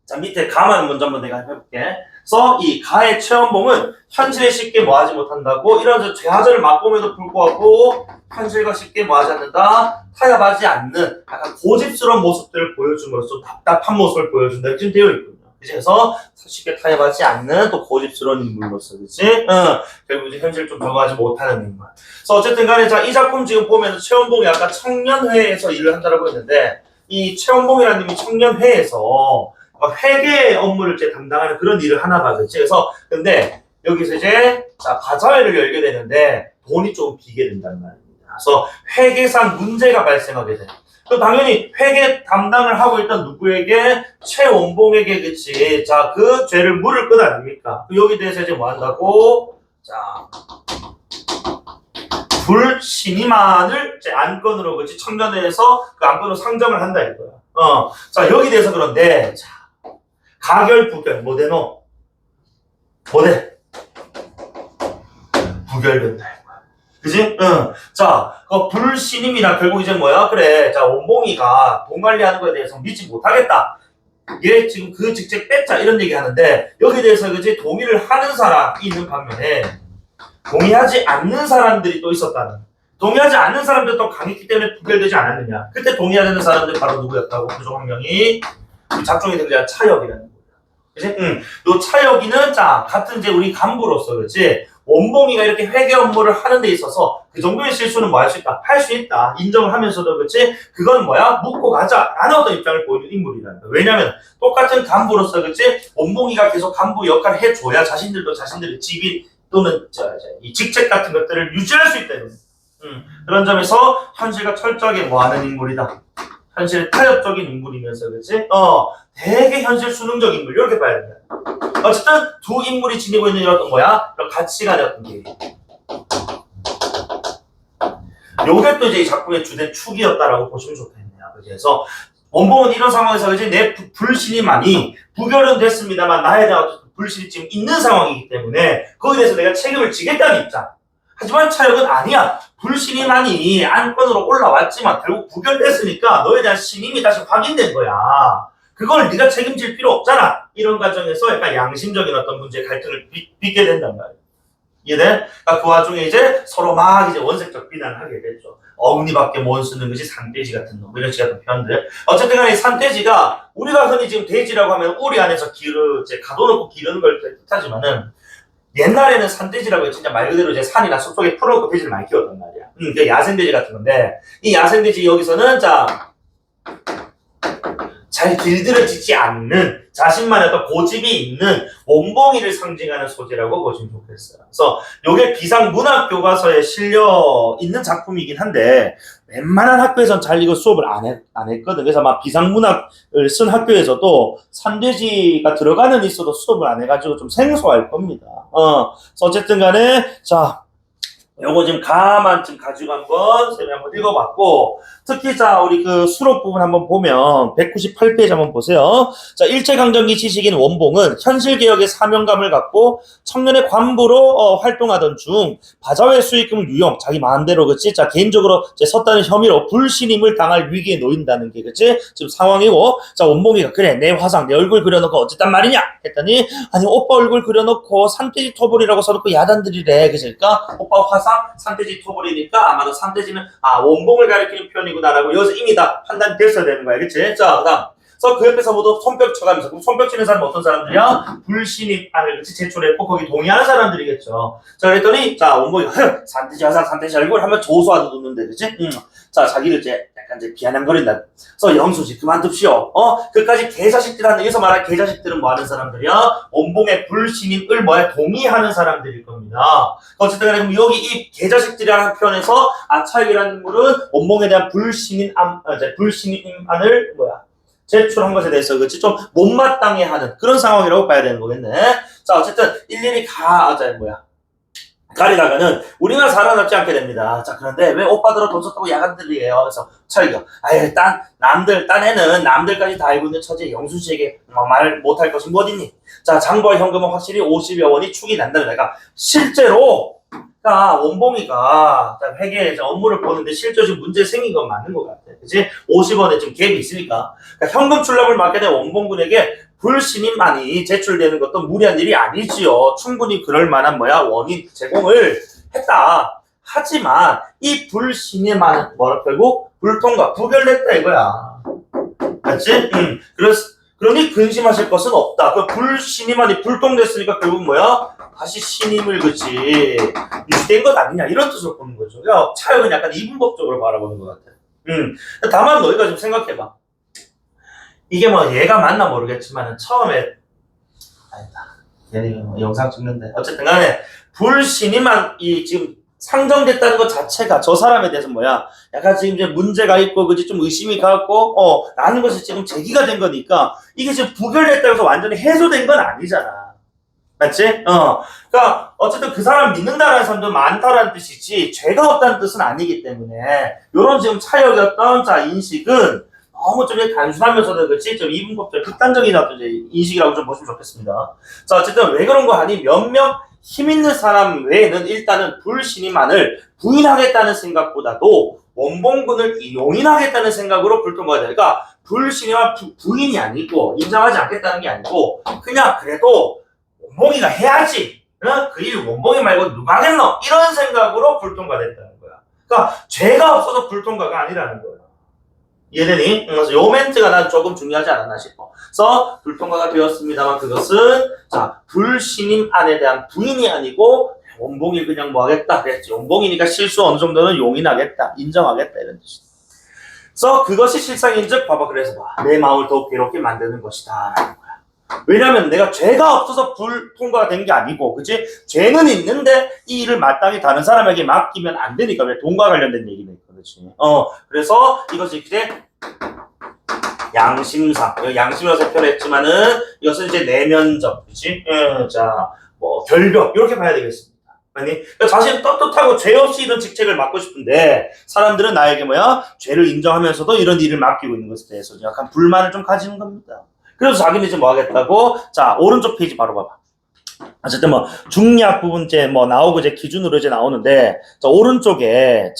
자, 밑에 가만 먼저 한번 내가 해볼게. 그래서 이 가의 최연봉은 현실에 쉽게 뭐하지 못한다고 이런 좌절을 맛봄에도 불구하고 현실과 쉽게 뭐하지 않는다. 타협하지 않는 약간 고집스러운 모습들을 보여줌으로써 답답한 모습을 보여준다. 이렇게 되어 있군요. 그래서 쉽게 타협하지 않는 또 고집스러운 인물로서, 그치? 결국 이제 현실을 좀 적응하지 못하는 인물. 그래서 어쨌든 간에 자, 이 작품 지금 보면 최원봉이 아까 청년회에서 일을 한다고 했는데, 이 최원봉이라는 님이 청년회에서 회계 업무를 이제 담당하는 그런 일을 하나 봐, 그치? 그래서, 근데 여기서 이제, 자, 바자회를 열게 되는데, 돈이 좀 비게 된단 말입니다. 그래서 회계상 문제가 발생하게 돼. 그 당연히 회계 담당을 하고 있던 누구에게? 최원봉에게, 그치? 자, 그 죄를 물을 것 아닙니까? 여기 대해서 이제 뭐 한다고? 자, 불신임안을 이제 안건으로, 그치? 청년회에서 그 안건으로 상정을 한다 이거야. 자, 여기 대해서 그런데, 자, 가결, 부결, 뭐 되노? 뭐 돼? 부결된다. 그지? 자, 그 불신임이나 결국 이제 뭐야? 그래. 자, 원봉이가 돈 관리하는 거에 대해서 믿지 못하겠다. 얘 지금 그 직책 뺐자. 이런 얘기 하는데, 여기에 대해서 그지? 동의를 하는 사람이 있는 반면에, 동의하지 않는 사람들이 또 있었다는. 동의하지 않는 사람들 또 강했기 때문에 부결되지 않았느냐. 그때 동의하는 사람들 바로 누구였다고? 그중 한 명이 작중에 등장한 차혁이라는 거야. 그지? 요 차혁이는 자, 같은 이제 우리 간부로서, 그렇지? 원봉이가 이렇게 회계 업무를 하는 데 있어서 그 정도의 실수는 뭐 할 수 있다? 할 수 있다. 인정을 하면서도, 그렇지? 그건 뭐야? 묻고 가자. 라는 어떤 입장을 보이는 인물이라는 거야. 왜냐면 똑같은 간부로서, 그렇지? 원봉이가 계속 간부 역할을 해줘야 자신들도 자신들의 직위 또는 이 직책 같은 것들을 유지할 수 있다는 거야. 그런 점에서 현실과 철저하게 뭐하는 인물이다. 현실 타협적인 인물이면서, 그렇지? 되게 현실 수능적 인물 이렇게 봐야 된다. 어쨌든 두 인물이 지니고 있는 이런 뭐야? 이런 가치관의 어떤 게 요게 또 이제 이 작품의 주된 축이었다라고 보시면 좋겠네요. 그래서 원봉은 이런 상황에서 이제 내 불신임만이 부결은 됐습니다만 나에 대한 어떤 불신이 지금 있는 상황이기 때문에 거기에 대해서 내가 책임을 지겠다는 입장. 하지만 차혁은 아니야. 불신임만이 안건으로 올라왔지만 결국 부결됐으니까 너에 대한 신임이 다시 확인된 거야. 그걸 네가 책임질 필요 없잖아. 이런 과정에서 약간 양심적인 어떤 문제의 갈등을 빚게 된단 말이야. 이해돼? 그러니까 그 와중에 이제 서로 막 이제 원색적 비난을 하게 됐죠. 어금니밖에 못 쓰는 것이 산돼지 같은 놈, 이런 식의 표현들. 어쨌든 간에 산돼지가 우리가 흔히 지금 돼지라고 하면 우리 안에서 이제 가둬놓고 기르는 걸 뜻하지만은 옛날에는 산돼지라고 진짜 말 그대로 이제 산이나 숲속에 풀어놓고 돼지를 많이 키웠단 말이야. 그게 야생돼지 같은 건데 이 야생돼지 여기서는 자. 잘 길들여지지 않는 자신만의 어떤 고집이 있는 원봉이를 상징하는 소재라고 보시면 좋겠어요. 그래서 이게 비상문학 교과서에 실려 있는 작품이긴 한데 웬만한 학교에서는 잘 이거 수업을 안 했거든. 그래서 막 비상문학을 쓴 학교에서도 산돼지가 들어가는 있어도 수업을 안 해가지고 좀 생소할 겁니다. 그래서 어쨌든 간에 자. 요거 지금 가만 좀 가지고 한번 읽어봤고, 특히 자, 우리 그 수록 부분 한번 보면, 198페이지 한번 보세요. 자, 일제강점기 지식인 원봉은 현실개혁의 사명감을 갖고 청년의 관부로 활동하던 중, 바자회 수익금을 유용, 자기 마음대로, 그치? 자, 개인적으로 이제 섰다는 혐의로 불신임을 당할 위기에 놓인다는 게, 그치? 지금 상황이고, 자, 원봉이가, 그래, 내 화상, 내 얼굴 그려놓고 어쨌단 말이냐? 했더니, 아니, 오빠 얼굴 그려놓고 산돼지 토벌이라고 써놓고 야단들이래. 그러니까, 오빠 화상, 산돼지 토벌이니까 아마도 산돼지는 원봉을 가리키는 표현이구나라고 여기서 이미 다 판단이 됐어야 되는 거야. 그치? 자, 그 다음. 그래서 그 옆에서 모두 손뼉 쳐가면서, 그럼 손뼉 치는 사람은 어떤 사람들이야? 불신입 안을 같이 제출했고 거기 동의하는 사람들이겠죠. 자, 그랬더니 자, 원봉이가 산돼지 화상 산돼지 얼굴 하면 조소하도 뒀는데, 그치? 자, 자기를 이제 약간 이제 비아냥거린다. 그래서 영수지 그만둡시오. 그까지 개자식들한테, 여기서 말할 개자식들은 뭐 하는 사람들이야? 원봉의 불신임을 뭐야? 동의하는 사람들일 겁니다. 어쨌든 간에 그럼 여기 이 개자식들이라는 표현에서 차익이라는 인물은 원봉에 대한 불신임안을 뭐야? 제출한 것에 대해서, 그치? 좀 못마땅해 하는 그런 상황이라고 봐야 되는 거겠네. 자, 어쨌든 일일이 가리다가는 우리가 살아남지 않게 됩니다. 자, 그런데 왜 오빠들은 돈 썼다고 야간들이에요? 그래서 차이가, 딴 애는 남들까지 다 알고 있는 처지에 영수 씨에게 말 못할 것이 뭐 어딨니? 자, 장부와 현금은 확실히 50여 원이 축이 난다는 거니까 실제로 원봉이가 회계에 업무를 보는데 실제로 지금 문제 생긴 건 맞는 것 같아. 그치? 50원에 좀 갭이 있으니까. 그러니까 현금 출납을 맡게 된 원봉군에게 불신임안이 제출되는 것도 무리한 일이 아니지요. 충분히 그럴 만한 원인 제공을 했다. 하지만 이 불신임안은 결국 불통과 부결됐다 이거야. 맞지? 그러니 근심하실 것은 없다. 그 불신임안이 불통됐으니까 결국 다시 신임을 유지된 것 아니냐 이런 뜻으로 보는 거죠. 그러니까 차역은 약간 이분법적으로 바라보는 것 같아. 다만 너희가 좀 생각해봐. 이게 얘가 맞나 모르겠지만은 처음에 얘네 영상 찍는데 어쨌든 간에 불신임안이 지금 상정됐다는 것 자체가 저 사람에 대해서 약간 지금 이제 문제가 있고 좀 의심이 가고 라는 것이 지금 제기가 된 거니까 이게 지금 부결됐다고 해서 완전히 해소된 건 아니잖아. 맞지? 그러니까 어쨌든 그 사람 믿는다라는 사람도 많다라는 뜻이지 죄가 없다는 뜻은 아니기 때문에 요런 지금 차역이었던 인식은 너무 좀 단순하면서도 좀 이분법적 극단적인 어떤 인식이라고 좀 보시면 좋겠습니다. 자, 어쨌든 왜 그런 거 하니 몇몇 힘 있는 사람 외에는 일단은 불신임안을 부인하겠다는 생각보다도 원봉군을 용인하겠다는 생각으로 불통과가 되니까 불신임안 부인이 아니고 인정하지 않겠다는 게 아니고 그냥 그래도 원봉이가 해야지. 그 일 원봉이 말고 누가 하겠노? 이런 생각으로 불통과 됐다는 거야. 그러니까 죄가 없어서 불통과가 아니라는 거야. 이해되니? 그래서 요 멘트가 난 조금 중요하지 않았나 싶어. 그래서 불통과가 되었습니다만 그것은 불신임안에 대한 부인이 아니고 원봉이 그냥 하겠다 그랬지. 원봉이니까 실수 어느 정도는 용인하겠다, 인정하겠다 이런 뜻이다. 그래서 그것이 실상인즉 그래서 내 마음을 더욱 괴롭게 만드는 것이다 라는 거야. 왜냐면 내가 죄가 없어서 불통과가 된 게 아니고, 그치? 죄는 있는데 이 일을 마땅히 다른 사람에게 맡기면 안 되니까. 왜 돈과 관련된 얘기니까, 그치? 그래서 이것이 이제 양심상, 양심이라서 표현했지만은 이것은 이제 내면적, 그치? 결벽 이렇게 봐야 되겠습니다. 아니, 자신 떳떳하고 죄 없이 이런 직책을 맡고 싶은데 사람들은 나에게 죄를 인정하면서도 이런 일을 맡기고 있는 것에 대해서 약간 불만을 좀 가지는 겁니다. 그래서 자기는 이제 하겠다고. 자, 오른쪽 페이지 바로 봐봐. 어쨌든 중리학 부분 나오고 기준으로 나오는데, 자, 오른쪽에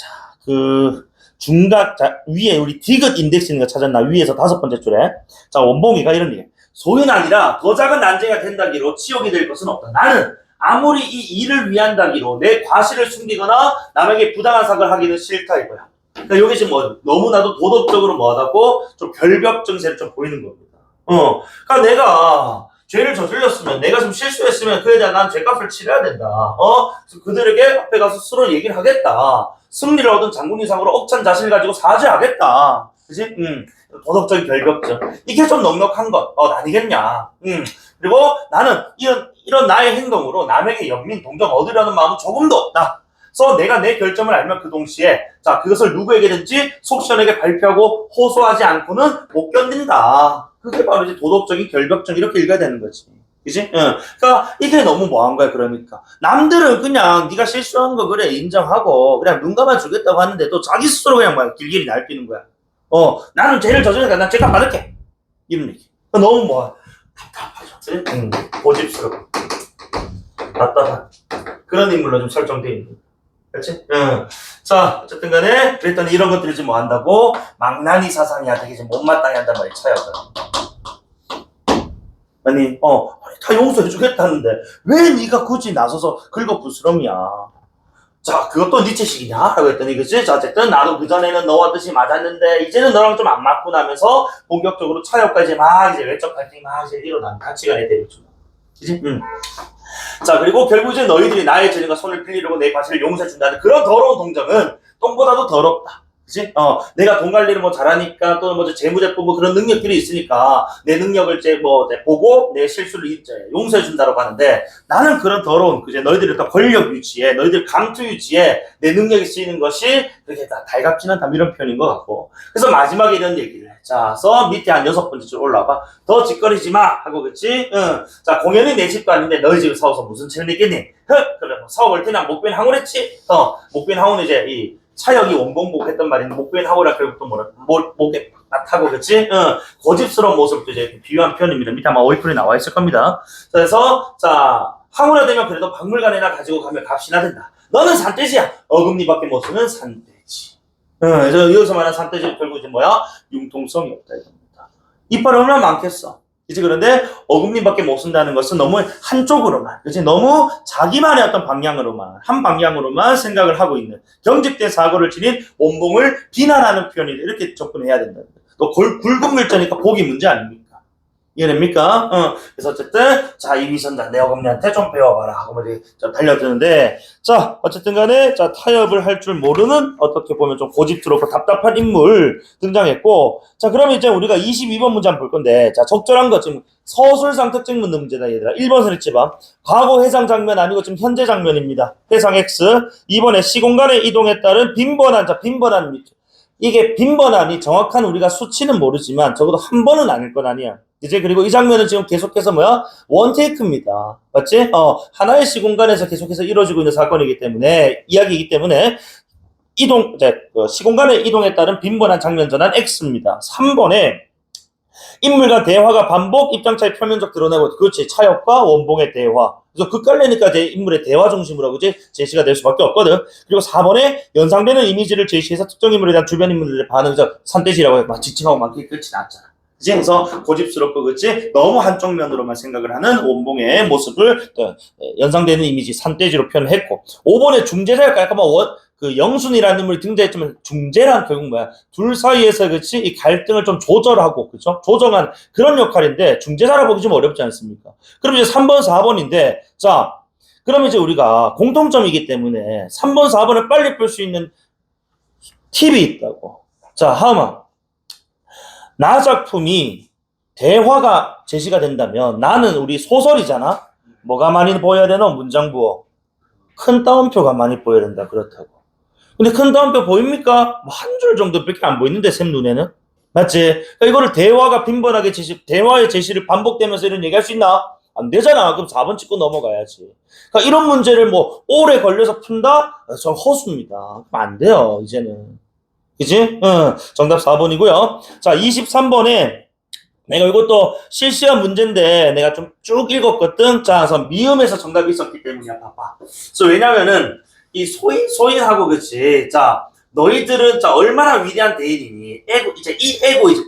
중각, 위에 우리 디귿 인덱스 있는 거 찾았나? 위에서 5번째 줄에. 자, 원봉이가 이런 얘기. 소유는 아니라 더 작은 난제가 된다기로 치욕이 될 것은 없다. 나는 아무리 이 일을 위한다기로 내 과실을 숨기거나 남에게 부당한 사고를 하기는 싫다 이거야. 그러니까 여기 지금 너무나도 도덕적으로 하다고 좀 결벽 증세를 좀 보이는 겁니다. 그러니까 내가 죄를 저질렀으면, 내가 좀 실수했으면 그에 대한 난 죄값을 치러야 된다. 그래서 그들에게 앞에 가서 스스로 얘기를 하겠다. 승리를 얻은 장군이상으로 억찬 자신을 가지고 사죄하겠다. 그치? 도덕적인 결벽증. 이게 좀 넉넉한 것, 아니겠냐. 그리고 나는 이런 나의 행동으로 남에게 연민, 동정 얻으려는 마음은 조금도 없다. 그래서 내가 내 결점을 알면 그 동시에, 자, 그것을 누구에게든지 속 시원하게 발표하고 호소하지 않고는 못 견딘다. 그게 바로 이제 도덕적인 결벽증 이렇게 읽어야 되는 거지. 그치? 그러니까 이게 너무 뭐한 거야, 그러니까. 남들은 그냥 네가 실수한 거 그래 인정하고 그냥 눈 감아 주겠다고 하는데 또 자기 스스로 그냥 길길이 날뛰는 거야. 나는 죄를 저지르니까 난 죄값 받을게. 이런 얘기. 너무 답답하죠. 고집스럽고 답답한 그런 인물로 좀 설정되어 있는 거야. 그렇지? 자, 어쨌든 간에 그랬더니 이런 것들을 지금 한다고 망나니 사상이야 되게 좀 못마땅해 한단 말이야, 차여가. 아니, 다 용서해 주겠다는데 왜 네가 굳이 나서서 긁어부스럼이야. 자, 그것도 니체식이냐? 라고 했더니, 그치? 자, 어쨌든 나도 그전에는 너와 뜻이 맞았는데, 이제는 너랑 좀 안 맞고 나면서, 본격적으로 차역까지 막 이제 외적 갈등이 막 이제 일어난 가치관에 대해서. 그치? 자, 그리고 결국 이제 너희들이 나의 재능과 손을 빌리려고 내 과실을 용서해준다는 그런 더러운 동정은 똥보다도 더럽다. 그치? 내가 돈 관리를 뭐 잘하니까 또 뭐 재무제품 뭐 그런 능력들이 있으니까 내 능력을 이제 보고 내 실수를 이제 용서해준다고 하는데 나는 그런 더러운 그제 너희들의 어떤 권력 유지에 너희들 감투 유지에 내 능력이 쓰이는 것이 그렇게 다 달갑지는 않다 이런 표현인 것 같고 그래서 마지막에 이런 얘기를 해. 자, 서 밑에 한 6번째 줄 올라와봐. 더 짓거리지 마 하고 그치? 자, 공연이 내 집도 아닌데 너희 집에 사와서 무슨 책을 내겠니? 그래 뭐 사올 테냐 목변 항우랬지? 목변 항우는 이제 이 차역이 원봉복 했던 말인데 목변 하고라 결국 또 뭐라 목에 타고 그치? 고집스러운 모습도 이제 비유한 표현입니다. 밑에 아마 오이풀에 나와 있을 겁니다. 그래서 자 항우라 되면 그래도 박물관에나 가지고 가면 값이나 된다. 너는 산돼지야. 어금니밖에 못 쓰는 산돼지. 그래서 여기서 말하는 산돼지는 결국 이제 뭐야? 융통성이 없다 이겁니다. 이빨이 얼마나 많겠어. 이제 그런데 어금니밖에 못 쓴다는 것은 너무 한쪽으로만, 그치? 너무 자기만의 어떤 방향으로만, 한 방향으로만 생각을 하고 있는 경직된 사고를 지닌 원봉을 비난하는 표현이 이렇게 접근해야 된다. 또 굵은 글자니까 보기 문제 아닙니까? 이해됩니까? 그래서 어쨌든 자 이위선자 내 어금니한테 좀 배워봐라 하고 좀 달려드는데 자 어쨌든 간에 자 타협을 할 줄 모르는 어떻게 보면 좀 고집스럽고 답답한 인물 등장했고 자 그러면 이제 우리가 22번 문제 한번 볼 건데 자 적절한 것 지금 서술상 특징 묻는 문제다 얘들아. 1번 선했지만 과거 해상 장면 아니고 지금 현재 장면입니다. 해상 X 2번에 시공간의 이동에 따른 빈번한 자 빈번한 이게 빈번함이 정확한 우리가 수치는 모르지만 적어도 한 번은 아닐 건 아니야. 이제 그리고 이 장면은 지금 계속해서 뭐야? 원테이크입니다. 맞지? 하나의 시공간에서 계속해서 이루어지고 있는 사건이기 때문에 이야기이기 때문에 시공간의 이동에 따른 빈번한 장면 전환 X입니다. 3번에 인물과 대화가 반복, 입장차의 표면적 드러내고 그렇지 차역과 원봉의 대화. 그래서 극갈래니까 제 인물의 대화 중심으로 그지 제시가 될 수밖에 없거든. 그리고 4번에 연상되는 이미지를 제시해서 특정 인물에 대한 주변 인물들의 반응을 산돼지라고 막 지칭하고 막 끝이 났잖아. 그치? 그래서 고집스럽고 그치? 너무 한쪽 면으로만 생각을 하는 원봉의 모습을 연상되는 이미지 산돼지로 표현했고 5번에 중재자가 약간 그 영순이라는 인물이 등장했지만 중재란 결국 뭐야? 둘 사이에서 그치? 이 갈등을 좀 조절하고 그쵸? 조정한 그런 역할인데 중재자라 보기 좀 어렵지 않습니까? 그럼 이제 3번, 4번인데 자 그러면 이제 우리가 공통점이기 때문에 3번, 4번을 빨리 풀 수 있는 팁이 있다고. 자 하마 나 작품이 대화가 제시가 된다면 나는 우리 소설이잖아. 뭐가 많이 보여야 되나? 문장 부호. 큰 따옴표가 많이 보여야 된다. 그렇다고. 근데 큰 따옴표 보입니까? 한 줄 정도밖에 안 보이는데 샘 눈에는. 맞지? 그러니까 이거를 대화가 빈번하게 대화의 제시를 반복되면서 이런 얘기할 수 있나? 안 되잖아. 그럼 4번 찍고 넘어가야지. 그러니까 이런 문제를 뭐 오래 걸려서 푼다? 저 허수입니다. 그럼 안 돼요. 이제는. 그치? 정답 4번이고요. 자, 23번에 내가 이것도 실시간 문제인데 내가 좀 쭉 읽었거든. 자, 그래서 미음에서 정답이 있었기 때문이야. 봐봐. 그래서 왜냐면은 이 소인하고 그치? 자, 너희들은 자 얼마나 위대한 대인이니? 이제 이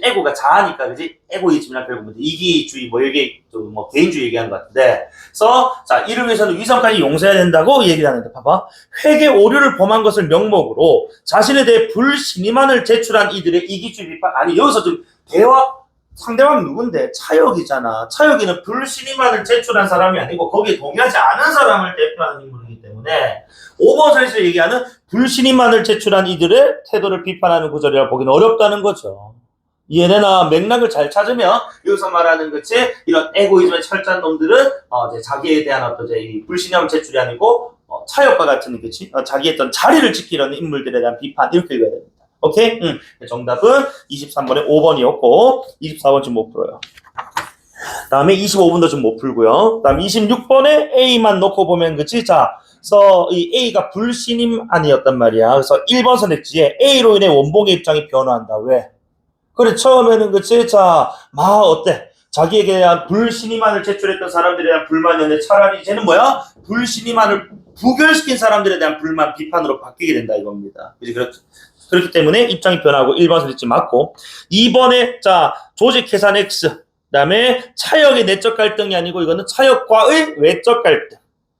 에고가 자아니까 그지? 에고이즘이나 결국 이기주의 뭐 이게 뭐 개인주의 얘기하는 것 같은데, 그래서 자 이를 위해서는 위선까지 용서해야 된다고 얘기를 하는데 봐봐. 회계 오류를 범한 것을 명목으로 자신에 대해 불신임안을 제출한 이들의 이기주의 비판. 아니 여기서 좀 상대방 누군데? 차역이잖아. 차역이는 불신임안을 제출한 사람이 아니고 거기에 동의하지 않은 사람을 대표하는 인물이기 때문에 5번 설에서 얘기하는 불신임안을 제출한 이들의 태도를 비판하는 구절이라 보기는 어렵다는 거죠. 이해되나? 맥락을 잘 찾으면 여기서 말하는 것이 이런 에고이즘에 철저한 놈들은 이제 자기에 대한 어떤 이 불신임 제출이 아니고 차역과 같은 그치? 자기의 어떤 자리를 지키려는 인물들에 대한 비판 이렇게 읽어야 됩니다. 오케이? 정답은 23번에 5번이었고 24번 지금 못 풀어요. 다음에 25번도 좀 못 풀고요. 다음 26번에 A만 놓고 보면 그치? 자, 그래서 이 A가 불신임안이었단 말이야. 그래서 1번 선택지에 A로 인해 원봉의 입장이 변화한다. 왜? 그래 처음에는 그치? 자, 어때? 자기에게 대한 불신임안을 제출했던 사람들에 대한 불만이었는데 차라리 이제는 뭐야? 불신임안을 부결시킨 사람들에 대한 불만, 비판으로 바뀌게 된다 이겁니다. 그치? 그렇기 때문에 입장이 변하고 1번 선택지 맞고 2번에 자 조직 계산 X 그 다음에 차역의 내적 갈등이 아니고 이거는 차역과의 외적 갈등.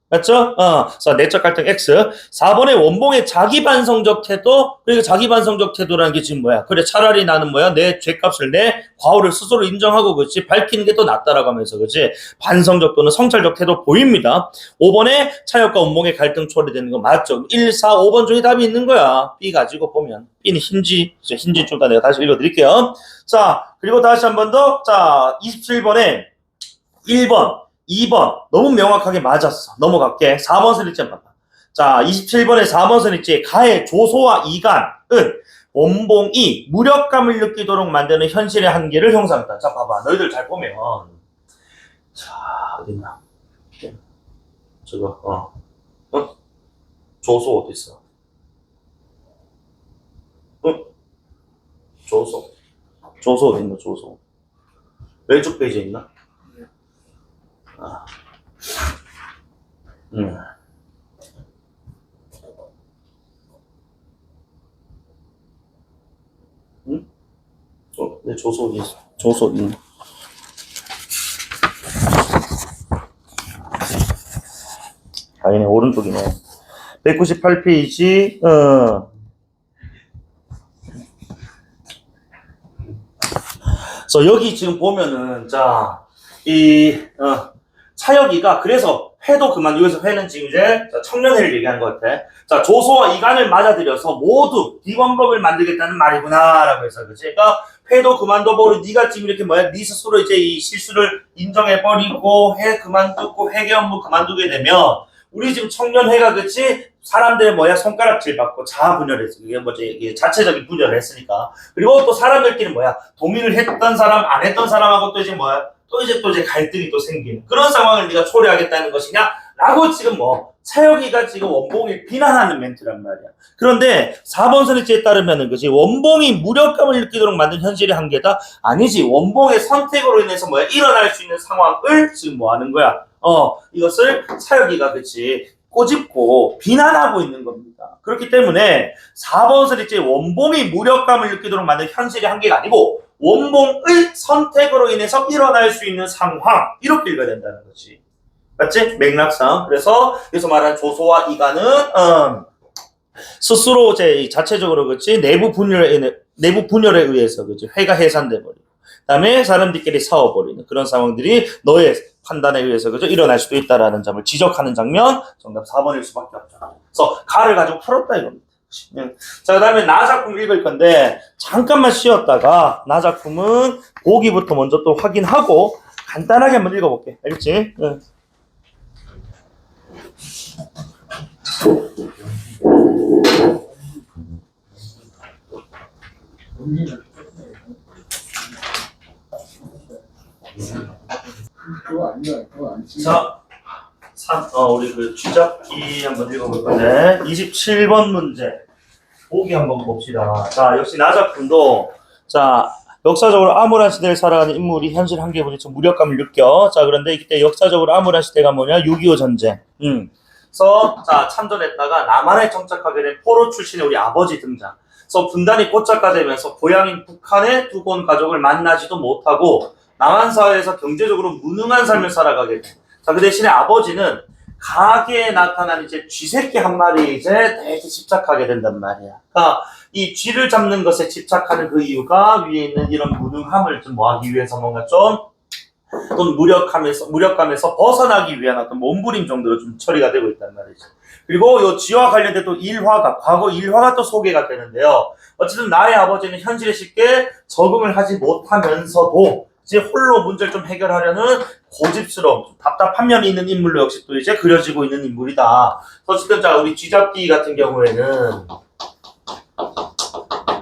맞죠? 자, 내적 갈등 X. 4번에 원봉의 자기 반성적 태도. 그러니까 자기 반성적 태도라는 게 지금 뭐야? 그래, 차라리 나는 뭐야? 내 죄값을, 내 과오를 스스로 인정하고, 그렇지? 밝히는 게 더 낫다라고 하면서, 그렇지? 반성적 또는 성찰적 태도 보입니다. 5번에 차역과 원봉의 갈등 초래되는 거 맞죠? 1, 4, 5번 중에 답이 있는 거야. B 가지고 보면. B는 힌지 좀 더 내가 다시 읽어드릴게요. 자, 그리고 다시 한 번 더. 자, 27번에 1번. 2번 너무 명확하게 맞았어. 넘어갈게. 4번 선택지 봐봐. 자, 27번에 4번 선택지 가의 조소와 이간은 원봉이 무력감을 느끼도록 만드는 현실의 한계를 형성한다. 자, 봐봐. 너희들 잘 보면 자, 어딨나? 저거 조소 어디 있어? 조소 어디 있나? 조소 왼쪽 페이지에 있나? 내 조소 어디 있어? 조소 어디 있나? 아니네, 오른쪽이네. 198페이지, 그래서 여기 지금 보면은, 자, 차여기가 그래서 회도 그만, 여기서 회는 지금 이제 청년회를 얘기하는 것 같아. 자, 조소와 이간을 맞아들여서 모두 비범법을 만들겠다는 말이구나 라고 해서, 그치? 그러니까 회도 그만둬버리고 네가 지금 이렇게 뭐야, 네 스스로 이제 이 실수를 인정해버리고 회 그만두고 회계 업무 그만두게 되면 우리 지금 청년회가, 그치? 사람들 뭐야, 손가락질 받고 자아 분열했어. 이게 뭐지, 이게 자체적인 분열을 했으니까. 그리고 또 사람들끼리 뭐야, 동의를 했던 사람 안 했던 사람하고 또 이제 뭐야, 또 이제 갈등이 또 생기는 그런 상황을 네가 초래하겠다는 것이냐? 라고 지금 차여기가 지금 원봉을 비난하는 멘트란 말이야. 그런데 4번 선택지에 따르면은, 그지? 원봉이 무력감을 느끼도록 만든 현실의 한계다? 아니지. 원봉의 선택으로 인해서 뭐야? 일어날 수 있는 상황을 지금 뭐 하는 거야? 이것을 차여기가, 그치? 꼬집고 비난하고 있는 겁니다. 그렇기 때문에 4번 선택지에 원봉이 무력감을 느끼도록 만든 현실의 한계가 아니고 원봉의 선택으로 인해서 일어날 수 있는 상황, 이렇게 읽어야 된다는 거지. 맞지? 맥락상. 그래서 여기서 말한 조소와 이간은 스스로 제 자체적으로, 그렇지? 내부 분열에 의해서, 그렇지? 회가 해산돼 버리고, 그다음에 사람들끼리 싸워버리는 그런 상황들이 너의 판단에 의해서, 그죠? 일어날 수도 있다라는 점을 지적하는 장면. 정답 4번일 수밖에 없죠. 그래서 가를 가지고 풀었다 이겁니다. 자, 그 다음에 나 작품 읽을 건데 잠깐만 쉬었다가 나 작품은 보기부터 먼저 또 확인하고 간단하게 한번 읽어볼게. 알겠지? 응. 자, 우리 그 쥐잡기 한번 읽어볼 건데 27번 문제 보기 한번 봅시다. 자, 역시 나 작품도 자, 역사적으로 암울한 시대를 살아가는 인물이 현실 한계에 부딪혀 무력감을 느껴. 자, 그런데 이때 역사적으로 암울한 시대가 뭐냐? 6.25 전쟁. 그래서 자, 참전했다가 남한에 정착하게 된 포로 출신의 우리 아버지 등장. 그래서 분단이 고착화되면서 고향인 북한의 두 번 가족을 만나지도 못하고 남한 사회에서 경제적으로 무능한 삶을 살아가게 돼. 자, 그 대신에 아버지는 가게에 나타난 이제 쥐새끼 한 마리 이제 되게 집착하게 된단 말이야. 그러니까 이 쥐를 잡는 것에 집착하는 그 이유가 위에 있는 이런 무능함을 좀 뭐하기 위해서 뭔가 좀 또는 무력감에서 벗어나기 위한 어떤 몸부림 정도로 좀 처리가 되고 있단 말이죠. 그리고 이 쥐와 관련된 또 과거 일화가 또 소개가 되는데요. 어쨌든 나의 아버지는 현실에 쉽게 적응을 하지 못하면서도 이제 홀로 문제를 좀 해결하려는 고집스러움, 답답한 면이 있는 인물로 역시 또 이제 그려지고 있는 인물이다. 어쨌든 자, 우리 쥐잡기 같은 경우에는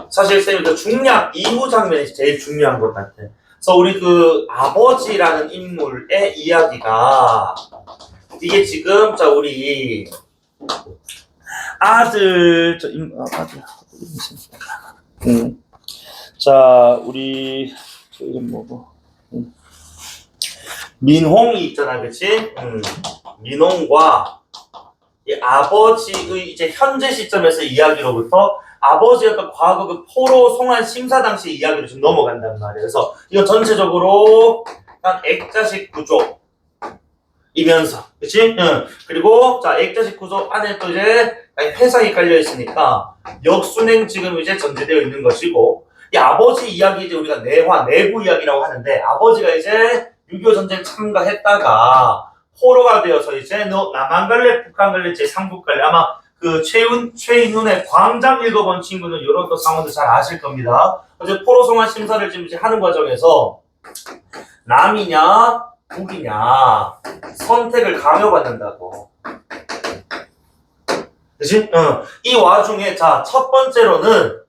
사실 쌤이 그 중략 이후 장면이 제일 중요한 것 같아. 그래서 우리 그 아버지라는 인물의 이야기가 이게 지금 자, 우리 아들 자, 우리 저 이름 뭐고? 민홍이 있잖아, 그치? 민홍과 이 아버지의 이제 현재 시점에서 이야기로부터 아버지의 어떤 과거 그 포로 송환 심사 당시 이야기로 좀 넘어간단 말이에요. 그래서 이거 전체적으로 한 액자식 구조. 이면서, 그치? 그리고, 자, 액자식 구조 안에 또 이제 회상이 깔려있으니까, 역순행 지금 이제 전제되어 있는 것이고, 이 아버지 이야기 이제 우리가 내부 이야기라고 하는데, 아버지가 이제 6.25 전쟁 참가했다가, 포로가 되어서 이제 너 남한 갈래, 북한 갈래, 제3국 갈래, 아마 그 최인훈의 광장 읽어본 친구는 이런 또 상황도 잘 아실 겁니다. 어제 포로 송환 심사를 지금 이제 하는 과정에서, 남이냐, 북이냐, 선택을 강요받는다고. 그치? 이 와중에, 자, 첫 번째로는,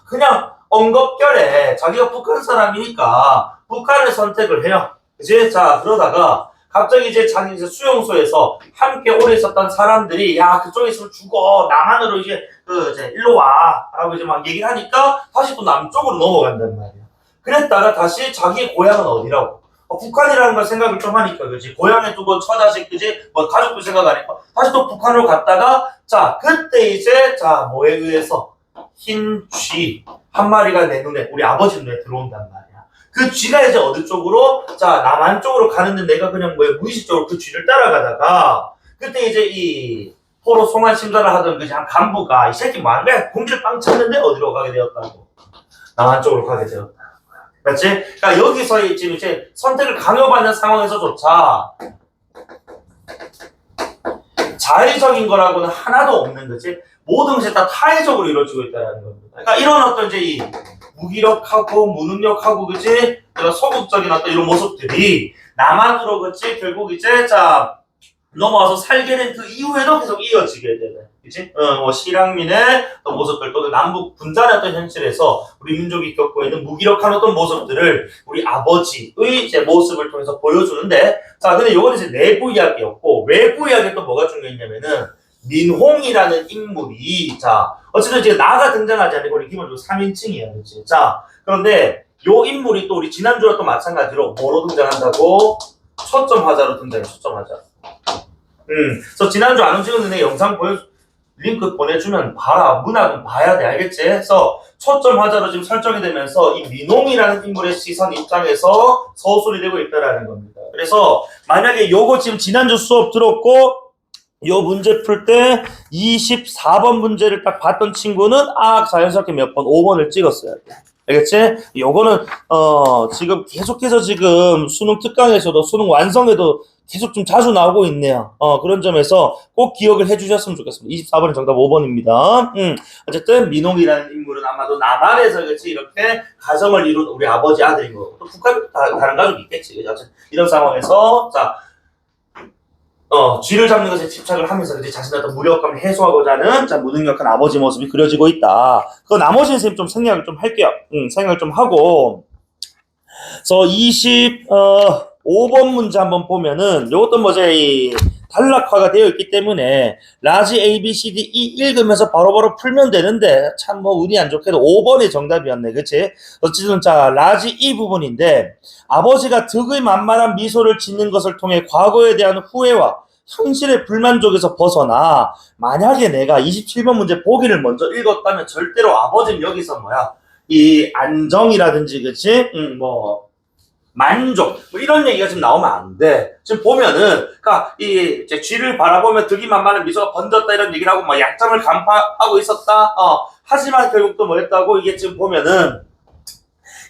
그냥 엉겁결에 자기가 북한 사람이니까 북한을 선택을 해요. 그치? 자, 그러다가, 갑자기 이제 자기 이제 수용소에서 함께 오래 있었던 사람들이, 야, 그쪽에 있으면 죽어. 남한으로 이제, 이제, 일로 와. 라고 이제 막 얘기를 하니까, 다시 또 남쪽으로 넘어간단 말이야. 그랬다가 다시 자기 고향은 어디라고? 북한이라는 걸 생각을 좀 하니까, 그지? 고향에 두고 처자식, 그지? 뭐, 가족도 생각하니까, 다시 또 북한으로 갔다가, 자, 그때 이제, 자, 뭐에 의해서, 흰 쥐, 한 마리가 내 눈에, 우리 아버지 눈에 들어온단 말이야. 그 쥐가 이제 어느 쪽으로, 자, 남한 쪽으로 가는데 내가 그냥 뭐, 무의식적으로 그 쥐를 따라가다가, 그때 이제 이, 포로 송환 심사를 하던 그 한 간부가, 이 새끼 뭐 하는 거야? 공기를 빵 찼는데 어디로 가게 되었다고? 남한 쪽으로 가게 되었다. 맞지? 그러니까 여기서 지금 이제 선택을 강요받는 상황에서조차 자의적인 거라고는 하나도 없는 거지. 모든 것이 다 타의적으로 이루어지고 있다는 겁니다. 그러니까 이런 어떤 이제 이 무기력하고 무능력하고 그지? 소극적인 어떤 이런 모습들이 남한으로 그지? 결국 이제 자 넘어와서 살게 된 그 이후에도 계속 이어지게 되네. 그치? 뭐, 실향민의 어떤 모습들 또는 남북 분단의 어떤 현실에서 우리 민족이 겪고 있는 무기력한 어떤 모습들을 우리 아버지의 이제 모습을 통해서 보여주는데, 자, 근데 요거는 이제 내부 이야기였고, 외부 이야기 또 뭐가 중요했냐면은, 민홍이라는 인물이, 자, 어쨌든 이제 나가 등장하지 않고, 우리 기본적으로 3인칭이에요. 그치? 자, 그런데 요 인물이 또 우리 지난주와 또 마찬가지로 뭐로 등장한다고? 초점 화자로 등장해, 초점 화자. 그래서 지난주 안 움직였는데 영상 링크 보내주면 봐라. 문학은 봐야 돼. 알겠지? 그래서 초점 화자로 지금 설정이 되면서 이 민홍이라는 인물의 시선 입장에서 서술이 되고 있다라는 겁니다. 그래서 만약에 요거 지금 지난주 수업 들었고 요 문제 풀 때 24번 문제를 딱 봤던 친구는 자연스럽게 몇 번? 5번을 찍었어야 돼. 알겠지? 요거는 지금 계속해서 지금 수능 특강에서도 수능 완성에도 계속 좀 자주 나오고 있네요. 그런 점에서 꼭 기억을 해주셨으면 좋겠습니다. 24번은 정답 5번입니다. 어쨌든 민홍이라는 인물은 아마도 남한에서 그렇지 이렇게 가정을 이룬 우리 아버지 아들인 거고 또 북한 다른 가족이 있겠지. 어쨌든 이런 상황에서 자 쥐를 잡는 것에 집착을 하면서 이제 자신의 어떤 무력감을 해소하고자 하는 자 무능력한 아버지 모습이 그려지고 있다. 그 나머지는 선생님 좀 생각을 좀 할게요. 생각을 좀 하고 그래서 25번 문제 한번 보면은 이것도 뭐 이제 이 단락화가 되어 있기 때문에 라지 A, B, C, D, E 읽으면서 바로바로 풀면 되는데 참 뭐 운이 안 좋게도 5번이 정답이었네. 그치? 어쨌든 자 라지 E 부분인데 아버지가 득의 만만한 미소를 짓는 것을 통해 과거에 대한 후회와 현실의 불만족에서 벗어나 만약에 내가 27번 문제 보기를 먼저 읽었다면 절대로 아버지는 여기서 뭐야 이 안정이라든지 그치? 뭐 만족 뭐 이런 얘기가 지금 나오면 안 돼. 지금 보면은 그러니까 이 이제 쥐를 바라보며 득이 만만한 미소가 번졌다 이런 얘기를 하고 뭐 약점을 간파하고 있었다. 하지만 결국 또 뭐였다고 이게 지금 보면은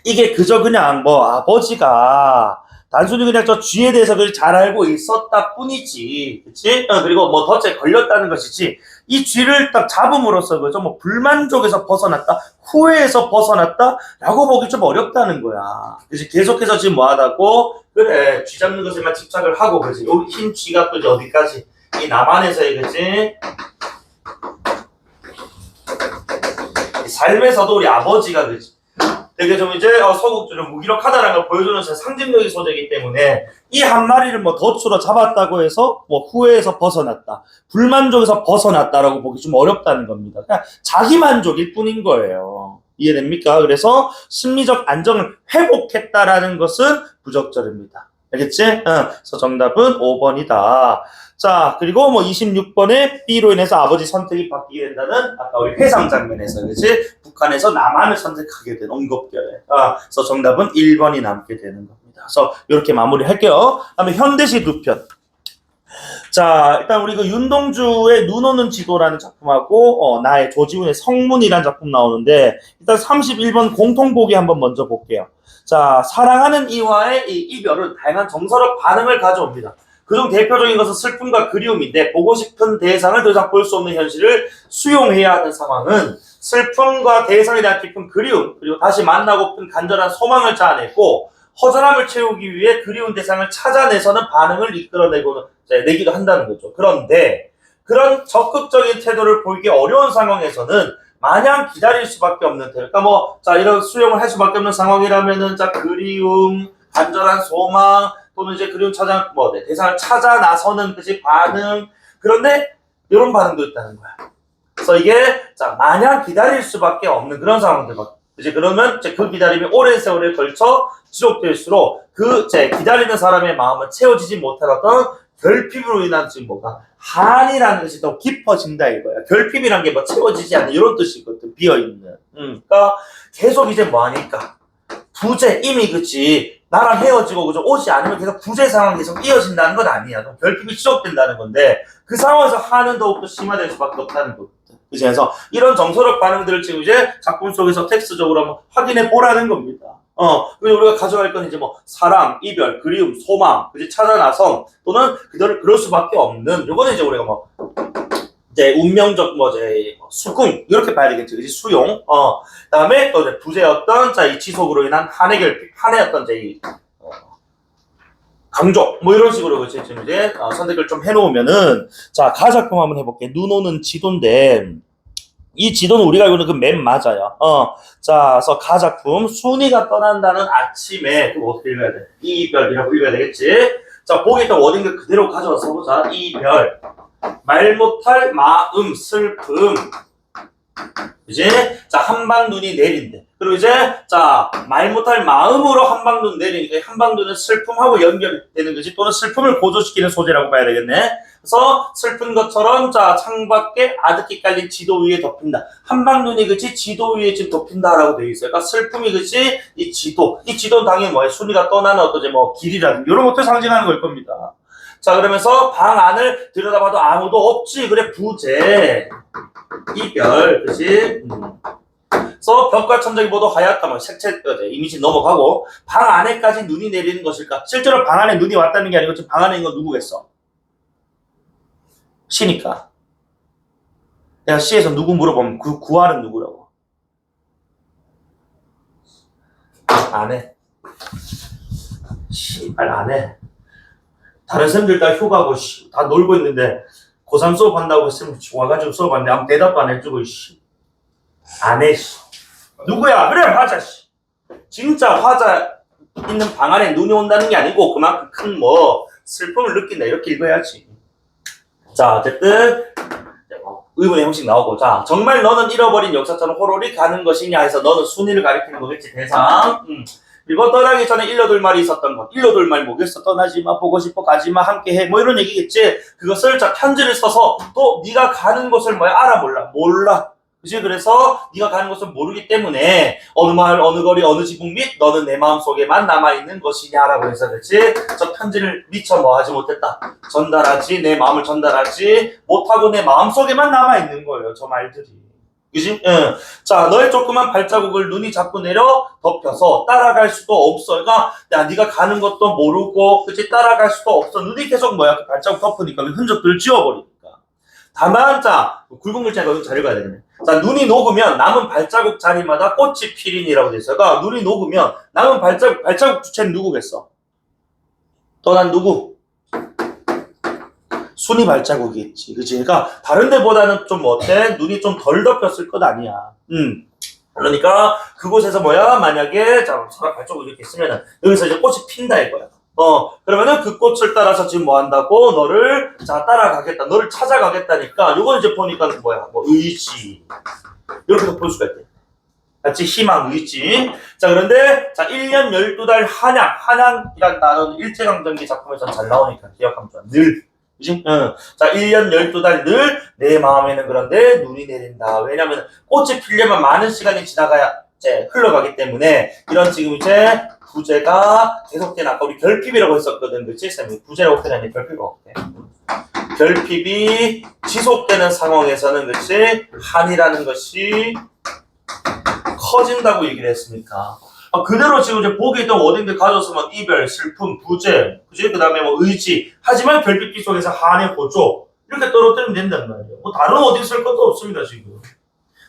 이게 그저 그냥 뭐 아버지가 단순히 그냥 저 쥐에 대해서 잘 알고 있었다 뿐이지. 그치? 그리고 뭐 덫에 걸렸다는 것이지. 이 쥐를 딱 잡음으로써 그죠? 뭐 불만족에서 벗어났다, 후회에서 벗어났다, 라고 보기 좀 어렵다는 거야. 그치? 계속해서 지금 뭐 하다고? 그래, 쥐 잡는 것에만 집착을 하고, 그지? 여기 흰 쥐가 또 이제 어디까지? 이 남한에서의, 그지? 삶에서도 우리 아버지가, 그지? 되게 좀 이제 소극적으로 무기력하다라는 걸 보여주는 상징적인 소재이기 때문에 이 한 마리를 뭐 덫으로 잡았다고 해서 뭐 후회에서 벗어났다, 불만족에서 벗어났다라고 보기 좀 어렵다는 겁니다. 그냥 자기 만족일 뿐인 거예요. 이해됩니까? 그래서 심리적 안정을 회복했다라는 것은 부적절입니다. 알겠지? 그래서 정답은 5번이다. 자, 그리고 뭐 26번에 B로 인해서 아버지 선택이 바뀌게 된다는 아까 우리 회상 장면에서 그치? 북한에서 남한을 선택하게 된 엉겁결에. 그래서 정답은 1번이 남게 되는 겁니다. 그래서 이렇게 마무리할게요. 다음에 현대시 두 편. 자, 일단 우리 그 윤동주의 눈 오는 지도라는 작품하고 나의 조지훈의 성문이라는 작품 나오는데 일단 31번 공통보기 한번 먼저 볼게요. 자, 사랑하는 이와의 이 이별은 다양한 정서적 반응을 가져옵니다. 그중 대표적인 것은 슬픔과 그리움인데 보고 싶은 대상을 더 이상 볼 수 없는 현실을 수용해야 하는 상황은 슬픔과 대상에 대한 깊은 그리움 그리고 다시 만나고픈 간절한 소망을 자아냈고 허전함을 채우기 위해 그리운 대상을 찾아내서는 반응을 내기도 한다는 거죠. 그런데 그런 적극적인 태도를 보이기 어려운 상황에서는 마냥 기다릴 수밖에 없는 태도. 그러니까 이런 수용을 할 수밖에 없는 상황이라면은 그리움, 간절한 소망 또는 이제 그리움 대상을 찾아 나서는 그지 반응. 그런데 이런 반응도 있다는 거야. 그래서 이게 마냥 기다릴 수밖에 없는 그런 상황들. 이제 그러면 그 기다림이 오랜 세월에 걸쳐 지속될수록 기다리는 사람의 마음은 채워지지 못한 어떤 결핍으로 인한 한이라는 것이 더 깊어진다 이거야. 결핍이란 게 채워지지 않는 이런 뜻이거든. 비어있는. 그러니까 계속 이제 하니까 부재 이미 그치 나랑 헤어지고 그죠 오지 않으면 계속 부재 상황이 계속 이어진다는 건 아니야. 결핍이 지속된다는 건데 그 상황에서 한은 더욱더 심화될 수밖에 없다는 거거든. 그래서 이런 정서적 반응들을 지금 이제 작품 속에서 텍스트적으로 한번 확인해 보라는 겁니다. 그리고 우리가 가져갈 건 이제 사랑, 이별, 그리움, 소망, 그지 찾아 나선 또는 그럴 수밖에 없는 요거는 이제 우리가 이제 운명적 수긍 이렇게 봐야 되겠지, 그지 수용. 그다음에 또 이제 부재였던 이 지속으로 인한 한의 결핍, 한의 어떤 강조 이런 식으로 그치 지금 이제 선택을 좀 해놓으면은 가작품 한번 해볼게. 눈 오는 지도인데 이 지도는 우리가 알고 있는 그 맵 맞아요. 그래서 가작품 순이가 떠난다는 아침에 그거 어떻게 읽어야 돼? 이별이라고 읽어야 되겠지. 보기 일단 워딩을 그대로 가져와서 보자. 이별 말 못할 마음 슬픔 이제 한방 눈이 내린대. 그리고 이제 말 못할 마음으로 한방 눈 내리니까 한방 눈은 슬픔하고 연결되는 거지 또는 슬픔을 고조시키는 소재라고 봐야 되겠네. 그래서 슬픈 것처럼 창밖에 아득히 깔린 지도 위에 덮인다. 한방 눈이 그치 지도 위에 지금 덮인다라고 되어 있어요. 그러니까 슬픔이 그치 이 지도는 당연히 순위가 떠나는 어떤 길이라든지 이런 것들 상징하는 걸 겁니다. 그러면서 방 안을 들여다봐도 아무도 없지. 그래 부재 이별 그치. 그래서 벽과 천장이 모두 하얗다. 색채 이미지 넘어가고 방 안에까지 눈이 내리는 것일까? 실제로 방 안에 눈이 왔다는 게 아니고 지금 방 안에 있는 건 누구겠어? 시니까. 내가 시에서 누구 물어보면 그 구하는 누구라고? 안 해. 씨발 안 해. 다른 쌤들 다 휴가고 다 놀고 있는데 고3 수업한다고 했으면 와가지고 수업하는데 아무 대답도 안 해주고 안 해. 누구야? 그래 화자. 진짜 화자 있는 방 안에 눈이 온다는 게 아니고 그만큼 큰 슬픔을 느낀다 이렇게 읽어야지. 어쨌든 의문의 형식 나오고 정말 너는 잃어버린 역사처럼 호롤이 가는 것이냐 해서 너는 순위를 가리키는 거겠지 대상. 그리고 떠나기 전에 일러둘 말이 있었던 것. 일러둘 말 뭐겠어? 떠나지마, 보고 싶어, 가지마, 함께해 이런 얘기겠지. 그것을 편지를 써서 또 네가 가는 곳을 알아 몰라. 그치? 그래서 네가 가는 곳을 모르기 때문에 어느 마을, 어느 거리, 어느 지붕 및 너는 내 마음속에만 남아있는 것이냐라고 해서 그렇지. 저 편지를 미처 하지 못했다. 내 마음을 전달하지 못하고 내 마음속에만 남아있는 거예요. 저 말들이. 그지? 응. 너의 조그만 발자국을 눈이 자꾸 내려 덮여서 따라갈 수도 없어. 그러니까 네가 가는 것도 모르고 그치? 따라갈 수도 없어. 눈이 계속 그 발자국 덮으니까 흔적들을 지워버리니까. 다만 굵은 글자가 여기 잘 읽어야 되겠네. 눈이 녹으면 남은 발자국 자리마다 꽃이 피린이라고 돼 있어요. 그러니까 눈이 녹으면 남은 발자국 주체는 누구겠어? 떠난 누구? 순이 발자국이겠지. 그치? 그러니까 다른 데보다는 좀 어때? 눈이 좀 덜 덮였을 것 아니야. 그러니까 그곳에서 만약에 사람 발자국 이렇게 있으면 여기서 이제 꽃이 핀다 이거야. 그러면은 그 꽃을 따라서 지금 한다고? 너를 따라가겠다. 너를 찾아가겠다니까. 요건 이제 보니까 의지. 이렇게 볼 수가 있대. 같이 희망, 의지. 그런데 1년 12달 한양이라는 단어는 일제강점기 작품에서 잘 나오니까 기억하면 좋아. 늘. 그치? 1년 12달 늘 내 마음에는 그런데 눈이 내린다. 왜냐면 꽃이 피려면 많은 시간이 이제 흘러가기 때문에 이런 지금 이제 부재가 계속된 아까 우리 결핍이라고 했었거든. 그치? 쌤이 부재라고 표현하니 결핍이라고 해. 결핍이 지속되는 상황에서는 그치? 한이라는 것이 커진다고 얘기를 했으니까. 그대로 지금 이제 보기 있던 워딩들 가졌으면 이별, 슬픔, 부재, 그치? 그 다음에 뭐 의지. 하지만 결핍기 속에서 한의 고조. 이렇게 떨어뜨리면 된단 말이에요. 뭐 다른 워딩 쓸 것도 없습니다, 지금.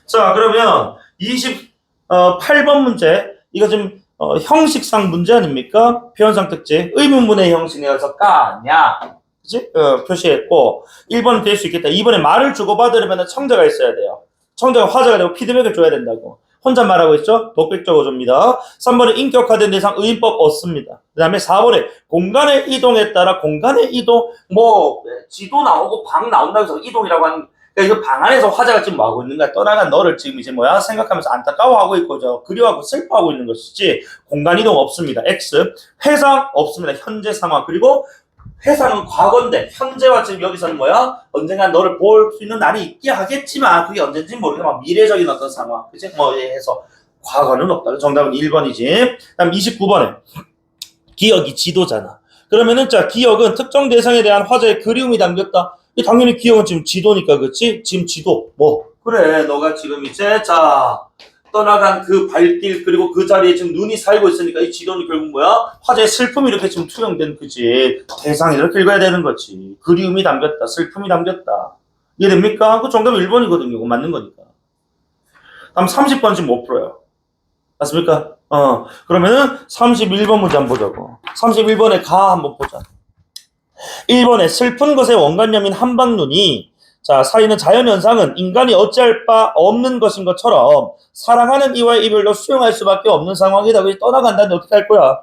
자, 그러면 28번 문제. 이거 지금 형식상 문제 아닙니까? 표현상 특징. 의문문의 형식에서 까냐. 그치? 표시했고 1번은 될 수 있겠다. 2번에 말을 주고받으려면 청자가 있어야 돼요. 청자가 화자가 되고 피드백을 줘야 된다고. 혼자 말하고 있죠? 독백적어조입니다. 3번에 인격화된 대상 의인법 없습니다. 그 다음에 4번에 공간의 이동에 따라 공간의 이동 뭐 지도 나오고 방 나온다고 해서 이동이라고 하는 그러니까 이거 방 안에서 화자가 지금 뭐 하고 있는가? 떠나간 너를 지금 이제 뭐야? 생각하면서 안타까워하고 있고죠. 그리워하고 슬퍼하고 있는 것이지 공간 이동 없습니다. X. 회상 없습니다. 현재 상황. 그리고 회상은 과거인데 현재와 지금 여기서는 뭐야? 언젠간 너를 볼 수 있는 날이 있게 하겠지만 그게 언젠지 모르겠지만 미래적인 어떤 상황. 그치? 뭐 해서 과거는 없다. 정답은 1번이지. 다음 29번에 기억이 지도잖아. 그러면은 자 기억은 특정 대상에 대한 화자의 그리움이 담겼다. 당연히 기억은 지금 지도니까 그렇지? 지금 지도 뭐 그래 너가 지금 이제 자 떠나간 그 발길 그리고 그 자리에 지금 눈이 살고 있으니까 이 지도는 결국 뭐야? 화자의 슬픔이 이렇게 지금 투영된 그지 대상이 이렇게 읽어야 되는 거지. 그리움이 담겼다 슬픔이 담겼다. 이해됩니까? 그 정답은 1번이거든요. 이거 맞는 거니까. 다음 30번 지금 못 풀어요. 맞습니까? 그러면은 31번 문제 한번 보자고. 31번에 가 한번 보자. 1번에 슬픈 것의 원관념인 한방눈이 자 사이는 자연현상은 인간이 어찌할 바 없는 것인 것처럼 사랑하는 이와의 이별도 수용할 수밖에 없는 상황이다. 그래서 떠나간다는데 어떻게 할 거야?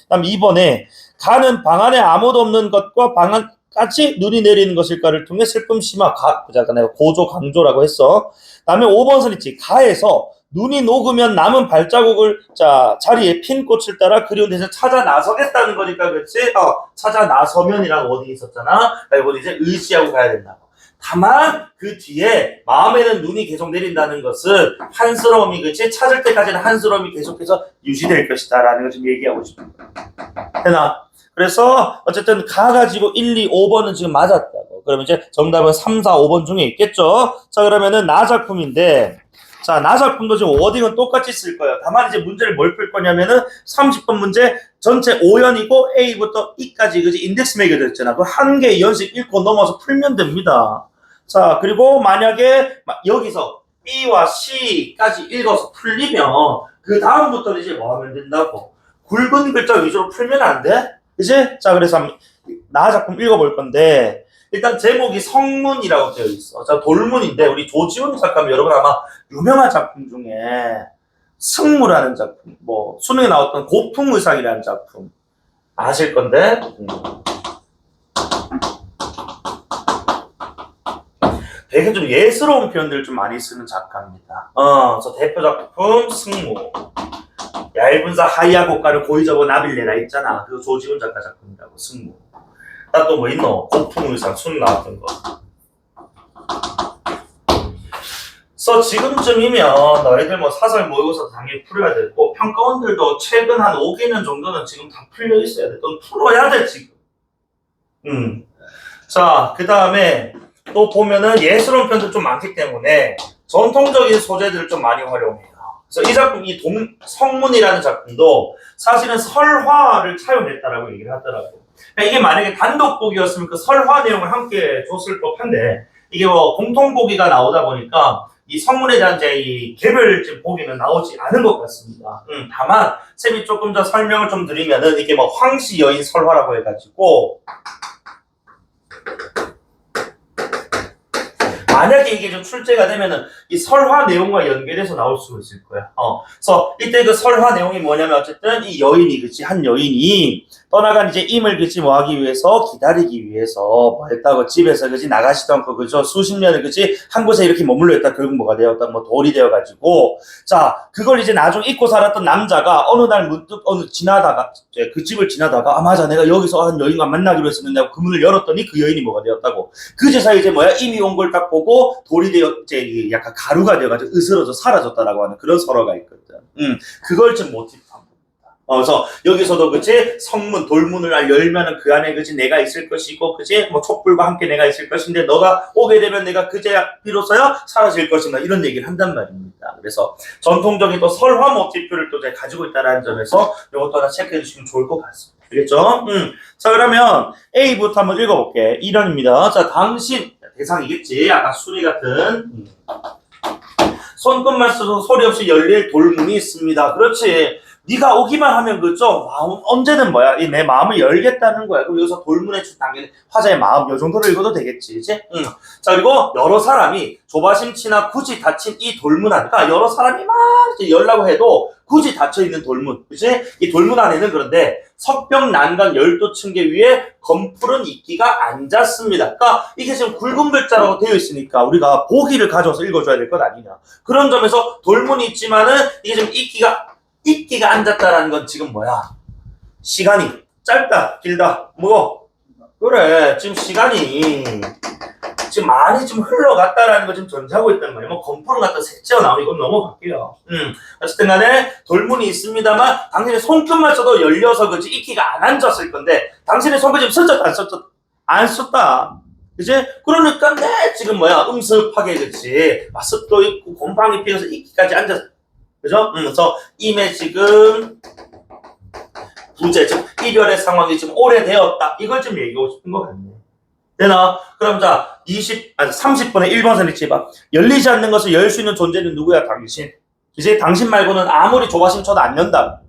다음 2번에 가는 방 안에 아무도 없는 것과 방 안까지 눈이 내리는 것일까를 통해 슬픔 심화 잠깐 내가 고조 강조라고 했어. 다음에 5번 선 있지. 가에서 눈이 녹으면 남은 발자국을 자 자리에 핀 꽃을 따라 그리운 데서 찾아 나서겠다는 거니까 그렇지? 찾아 나서면이라는 워딩이 있었잖아. 이건 이제 의지하고 가야 된다고. 다만 그 뒤에 마음에는 눈이 계속 내린다는 것은 한스러움이 그렇지? 찾을 때까지는 한스러움이 계속해서 유지될 것이다 라는 걸 좀 얘기하고 싶은 거야. 되나? 그래서 어쨌든 가가지고 1, 2, 5번은 지금 맞았다고. 그러면 이제 정답은 3, 4, 5번 중에 있겠죠? 자 그러면은 나 작품인데 자, 나 작품도 지금 워딩은 똑같이 쓸 거예요. 다만 이제 문제를 뭘 풀 거냐면은 30번 문제 전체 5연이고 A부터 E까지 그지 인덱스 매겨져 있잖아. 그 한 개 연식 읽고 넘어서 풀면 됩니다. 자, 그리고 만약에 여기서 B와 C까지 읽어서 풀리면 그 다음부터는 이제 뭐 하면 된다고? 굵은 글자 위주로 풀면 안 돼? 그지? 자, 그래서 나 작품 읽어볼 건데 일단 제목이 성문이라고 되어 있어. 자, 돌문인데 우리 조지훈 작가님 여러분 아마 유명한 작품 중에 승무라는 작품, 뭐 수능에 나왔던 고풍의상이라는 작품 아실 건데 되게 좀 예스러운 표현들을 좀 많이 쓰는 작가입니다. 그래서 대표 작품 승무. 얇은 사 하이야 고가를 고이저버 나빌레라 있잖아. 그 조지훈 작가 작품이라고 승무. 또 뭐 있노? 고풍의상 수능 나왔던 거. 그래서 지금쯤이면 너희들 뭐 사설 모의고사 당연히 풀어야 되고 평가원들도 최근 한 5개년 정도는 지금 다 풀려 있어야 돼. 또 풀어야 돼 지금. 자, 그 다음에 또 보면은 예스러운 편도 좀 많기 때문에 전통적인 소재들을 좀 많이 활용해요. 그래서 이 작품, 이 성문이라는 작품도 사실은 설화를 차용했다라고 얘기를 하더라고. 그러니까 이게 만약에 단독보기였으면 그 설화 내용을 함께 줬을 법한데 이게 뭐 공통보기가 나오다 보니까 이 성문에 대한 이제 이 개별적 보기는 나오지 않은 것 같습니다. 다만 쌤이 조금 더 설명을 좀 드리면은 이게 뭐 황씨 여인 설화라고 해가지고 만약에 이게 좀 출제가 되면은 이 설화 내용과 연결해서 나올 수가 있을 거야. 그래서 이때 그 설화 내용이 뭐냐면 어쨌든 이 여인이 그치 한 여인이 떠나간 이제 임을 그지 뭐 하기 위해서 기다리기 위해서 뭐 했다고 집에서 그지 나가시던 거 그죠 수십 년을 그지 한 곳에 이렇게 머물러 있다 결국 뭐가 되었다 뭐 돌이 되어가지고 자 그걸 이제 나중 잊고 살았던 남자가 어느 날 문득 어느 지나다가 이제 그 집을 지나다가 아 맞아 내가 여기서 한 여인과 만나기로 했었는데 하고 그 문을 열었더니 그 여인이 뭐가 되었다고 그제서 이제 뭐야 이미 온 걸 딱 보고 돌이 되어 이제 약간 가루가 되어가지고 으스러져 사라졌다라고 하는 그런 설화가 있거든. 그걸 좀 모티브한 겁니다. 그래서 여기서도 그치 성문 돌문을 열면은 그 안에 그치 내가 있을 것이고 그치 뭐 촛불과 함께 내가 있을 것인데 너가 오게 되면 내가 그제야 비로소야 사라질 것이다 이런 얘기를 한단 말입니다. 그래서 전통적인 또 설화 모티프를 또 가지고 있다는 점에서 이것도 하나 체크해 주시면 좋을 것 같습니다. 알겠죠? 자 그러면 A부터 한번 읽어볼게. 1번입니다. 자 당신 대상이겠지. 아까 수리 같은 손끝만 써서 소리 없이 열릴 돌문이 있습니다. 그렇지. 네가 오기만 하면 그죠? 마음 언제든 뭐야? 내 마음을 열겠다는 거야. 그럼 여기서 돌문에 당연히 화자의 마음 요 정도로 읽어도 되겠지, 이제. 자 그리고 여러 사람이 조바심치나 굳이 닫힌 이 돌문 안에, 그러니까 여러 사람이 막 열라고 해도 굳이 닫혀 있는 돌문, 그치? 이 돌문 안에는 그런데 석병 난간 12층계 위에 검푸른 이끼가 앉았습니다. 그러니까 이게 지금 굵은 글자라고 되어 있으니까 우리가 보기를 가져와서 읽어줘야 될 것 아니냐. 그런 점에서 돌문이 있지만은 이게 지금 이끼가 앉았다라는 건 지금 뭐야? 시간이 짧다, 길다, 뭐? 그래, 지금 시간이 지금 많이 좀 흘러갔다라는 거 지금 전제하고 있단 말이야. 뭐 검푸른 같은 색채가 나오면 이건 넘어갈게요. 어쨌든 간에 돌문이 있습니다만 당신의 손끝만 써도 열려서 그렇지 이끼가 안 앉았을 건데 당신의 손끝이 썼다 안 썼다? 안 썼다. 그치? 그러니까 내 지금 뭐야 음습하게 그치? 습도 있고 곰팡이 피어서 이끼까지 앉았어. 그죠? 그래서 임에 지금 부재, 즉 이별의 상황이 지금 오래되었다. 이걸 좀 얘기하고 싶은 것 같네. 되나? 그럼 자 30번에 1번 선택지 봐. 열리지 않는 것을 열 수 있는 존재는 누구야? 당신. 이제 당신 말고는 아무리 조바심 쳐도 안 연다.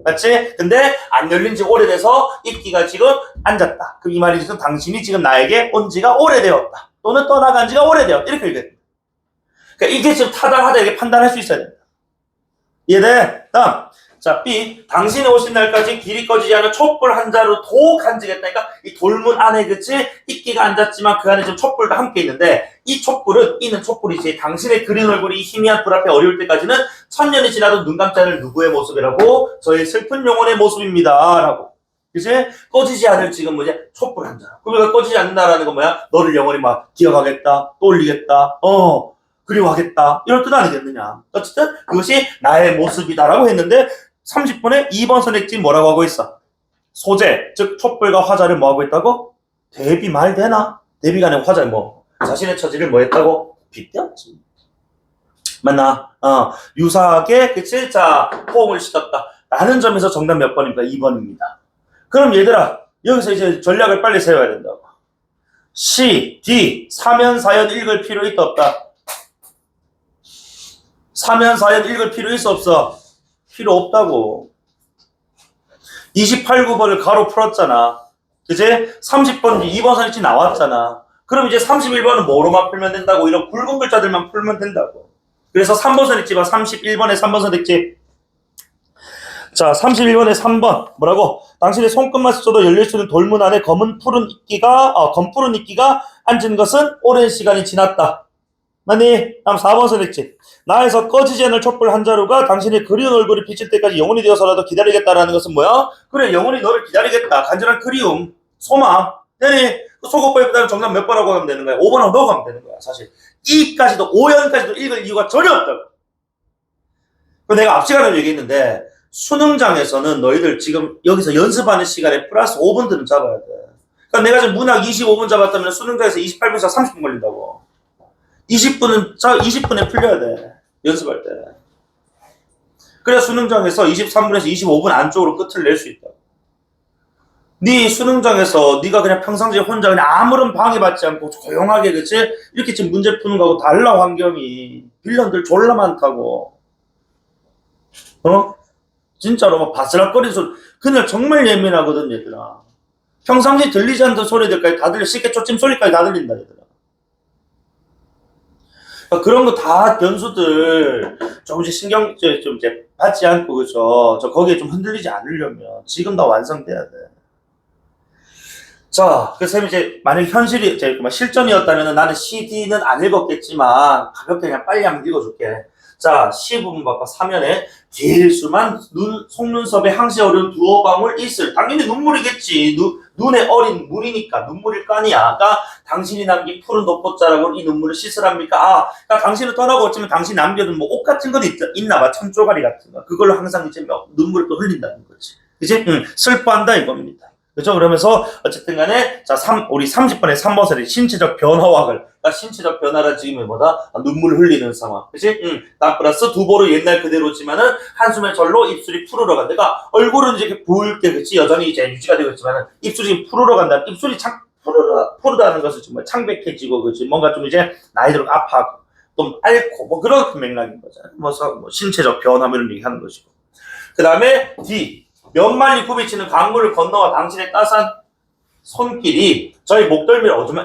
맞지? 근데 안 열린 지 오래돼서 이끼가 지금 앉았다. 그럼 이 말이 지금 당신이 지금 나에게 온 지가 오래되었다. 또는 떠나간 지가 오래되었다. 이렇게 얘기해. 그러니까 이게 지금 타당하다 이렇게 판단할 수 있어야 된다. 이해돼? 다음. 자, B. 당신이 오신 날까지 길이 꺼지지 않은 촛불 한 자루 도 간직했다니까 이 돌문 안에 그치? 이끼가 앉았지만 그 안에 지금 촛불과 함께 있는데 이 촛불은 이는 촛불이지 당신의 그린 얼굴이 희미한 불 앞에 어려울 때까지는 천년이 지나도 눈 감지 않을 누구의 모습이라고 저의 슬픈 영혼의 모습입니다. 라고. 그치? 꺼지지 않을 지금 뭐냐? 촛불 한 자루. 그러니까 꺼지지 않는다라는 건 뭐야? 너를 영원히 막 기억하겠다. 떠올리겠다. 그리워하겠다. 이런 뜻 아니겠느냐. 어쨌든 그것이 나의 모습이다라고 했는데 30분에 2번 선택지 뭐라고 하고 있어? 소재, 즉 촛불과 화자를 뭐 하고 있다고? 대비 말 되나? 대비가 아니고 화자를 뭐 자신의 처지를 뭐 했다고? 빗대었지. 맞나? 유사하게 그치? 자 호응을 시켰다. 라는 점에서 정답 몇 번입니까? 2번입니다. 그럼 얘들아 여기서 이제 전략을 빨리 세워야 된다고. C, D, 사면사연 읽을 필요 있다 없다? 사면사연 읽을 필요 있어 없어? 필요 없다고. 28, 9번을 가로 풀었잖아. 그치? 30번 2번 선택지 나왔잖아. 그럼 이제 31번은 뭐로만 풀면 된다고? 이런 굵은 글자들만 풀면 된다고. 그래서 3번 선택지 봐. 31번에 3번 선택지. 자, 31번에 3번. 뭐라고? 당신의 손끝만 스쳐도 열릴 수 있는 돌문 안에 검푸른 이끼가 앉은 것은 오랜 시간이 지났다. 맞니? 다음 4번 선택지. 나에서 꺼지지 않을 촛불 한 자루가 당신의 그리운 얼굴이 비칠 때까지 영원히 되어서라도 기다리겠다라는 것은 뭐야? 그래, 영원히 너를 기다리겠다. 간절한 그리움, 소망. 되니? 소고법보다는 정답 몇 번하고 가면 되는 거야? 5번하고 넣어 가면 되는 거야, 사실. 이까지도, 5연까지도 읽을 이유가 전혀 없다고. 내가 앞 시간에 얘기했는데, 수능장에서는 너희들 지금 여기서 연습하는 시간에 플러스 5분들은 잡아야 돼. 그러니까 내가 지금 문학 25분 잡았다면 수능장에서 28분에서 30분 걸린다고. 20분에 풀려야 돼. 연습할 때. 그래야 수능장에서 23분에서 25분 안쪽으로 끝을 낼 수 있다. 네 수능장에서 네가 그냥 평상시에 혼자 그냥 아무런 방해받지 않고 조용하게 그치? 이렇게 지금 문제 푸는 거하고 달라 환경이. 빌런들 졸라 많다고. 진짜로 막 바스락거리는 소리. 그날 정말 예민하거든 얘들아. 평상시에 들리지 않던 소리들까지 다 들려. 쉽게 쫓임 소리까지 다 들린다 얘들아. 그런 거 다 변수들 조금씩 신경 좀 이제 받지 않고 그죠? 거기에 좀 흔들리지 않으려면 지금 다 완성돼야 돼. 자, 그래서 이제 만약 현실이 이제 실전이었다면 나는 CD는 안 읽었겠지만 가볍게 그냥 빨리 한번 읽어줄게. 자, 시부분 봐봐. 사면에 길수만 속눈썹에 항시 어려운 두어 방울 있을. 당연히 눈물이겠지. 눈에 어린 물이니까 눈물일 거 아니야. 그러니까 당신이 남긴 푸른 독꽃자락으로 이 눈물을 씻으랍니까? 아, 그러니까 당신은 떠나고 어쩌면 당신 남겨둔 뭐 옷 같은 건 있나 봐. 천조가리 같은 거. 그걸로 항상 이제 눈물을 또 흘린다는 거지. 그지? 슬퍼한다 이겁니다. 그죠? 그러면서 어쨌든 간에 자, 우리 30번에 3번설이 신체적 변화학을 그러니까 신체적 변화라 지금은 뭐다? 눈물 흘리는 상황. 그치? 나 플러스 두보로 옛날 그대로지만은 한숨의 절로 입술이 푸르러 간다. 그러니까 얼굴은 이제 이렇게 부을게 그치? 여전히 이제 유지가 되고 있지만은 입술이 푸르러 간다. 입술이 푸르다는 것은 정말 창백해지고 그치? 뭔가 좀 이제 나이 들어 아파하고 좀 앓고 뭐 그런 맥락인 거잖아. 뭐 신체적 변화 이런 얘기 하는 것이고. 그 다음에 D. 면말리 굽이치는 강물을 건너와 당신의 따스한 손길이 저희 목덜미를 어둠에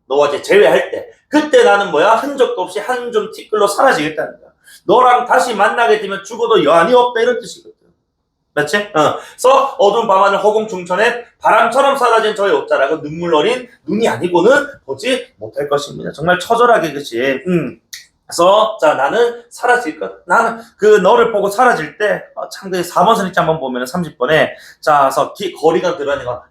너와 이제 제외할 때 그때 나는 뭐야? 흔적도 없이 한 줌 티끌로 사라지겠다는 거야. 너랑 다시 만나게 되면 죽어도 여한이 없다 이런 뜻이거든. 맞지? 그래서 어두운 밤하늘 허공 중천에 바람처럼 사라진 저의 옷자락은 눈물 어린 눈이 아니고는 보지 못할 것입니다. 정말 처절하게 그치? 그래서 자 나는 사라질 것 나는 그 너를 보고 사라질 때 참그 4번 선입지 한번 보면 30번에 자 그래서 거리가 들어가니까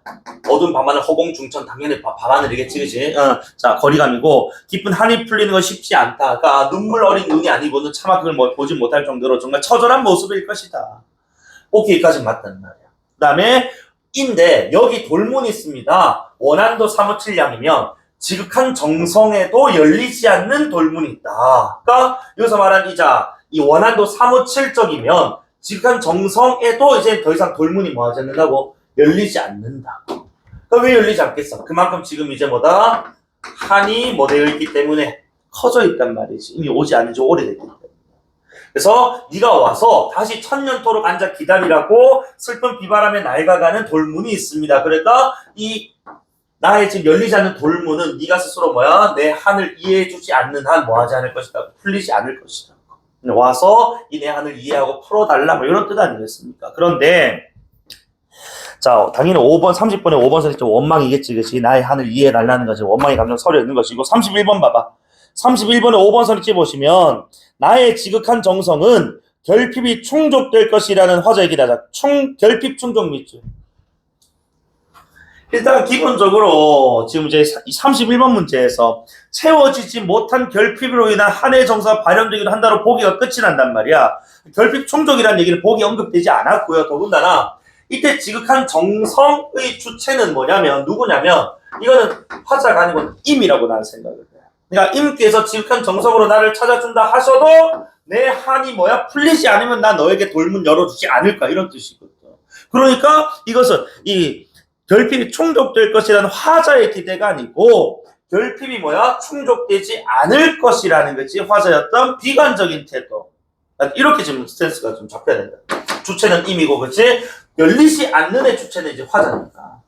어두운 밤하늘 허공 중천 당연히 밤하늘이겠지 그치? 자 거리감이고 깊은 한이 풀리는 건 쉽지 않다. 그러니까 눈물 어린 눈이 아니고는 차마 그걸 뭐 보지 못할 정도로 정말 처절한 모습일 것이다. 오케이까지 맞다는 말이야. 그 다음에 인데 여기 돌문이 있습니다. 원한도 357량이면 지극한 정성에도 열리지 않는 돌문이 있다. 그러니까 여기서 말한 이 원한도 357적이면 지극한 정성에도 이제 더 이상 돌문이 뭐 하지 않는다고? 열리지 않는다. 그러니까 왜 열리지 않겠어? 그만큼 지금 이제 뭐다? 한이 뭐 되어 있기 때문에 커져 있단 말이지. 이미 오지 않은 지 오래됐기 때문에. 그래서 네가 와서 다시 천년토록 앉아 기다리라고 슬픈 비바람에 낡아가는 돌문이 있습니다. 그러니까 이 나의 지금 열리지 않는 돌문은 네가 스스로 뭐야? 내 한을 이해해주지 않는 한 뭐하지 않을 것이다. 풀리지 않을 것이다. 와서 이 내 한을 이해하고 풀어달라 뭐 이런 뜻 아니겠습니까? 그런데 자 당연히 5번 30번에 5번 선이 좀 원망이겠지 그치? 나의 한을 이해해달라는 거지. 원망의 감정 서려 있는 것이고 31번 봐봐. 31번에 5번 선이 보시면 나의 지극한 정성은 결핍이 충족될 것이라는 화자의 기다자. 결핍 충족 밑줄. 일단 기본적으로 지금 이제 31번 문제에서 채워지지 못한 결핍으로 인한 한해 정서가 발현되기도 한다로 보기가 끝이 난단 말이야. 결핍 충족이라는 얘기는 보기 언급되지 않았고요. 더군다나 이때 지극한 정성의 주체는 뭐냐면 누구냐면 이거는 화자가 아니고 임이라고 나는 생각을 해. 그러니까 임께서 지극한 정성으로 나를 찾아준다 하셔도 내 한이 뭐야? 풀리지 않으면 나 너에게 돌문 열어주지 않을 거야. 이런 뜻이거든. 그러니까 이것은 이 결핍이 충족될 것이라는 화자의 기대가 아니고 결핍이 뭐야? 충족되지 않을 것이라는 거지. 화자였던 비관적인 태도. 이렇게 지금 스탠스가 좀 잡혀야 된다. 주체는 임이고 그치? 열리지 않는 애 주체는 이제 화자니까.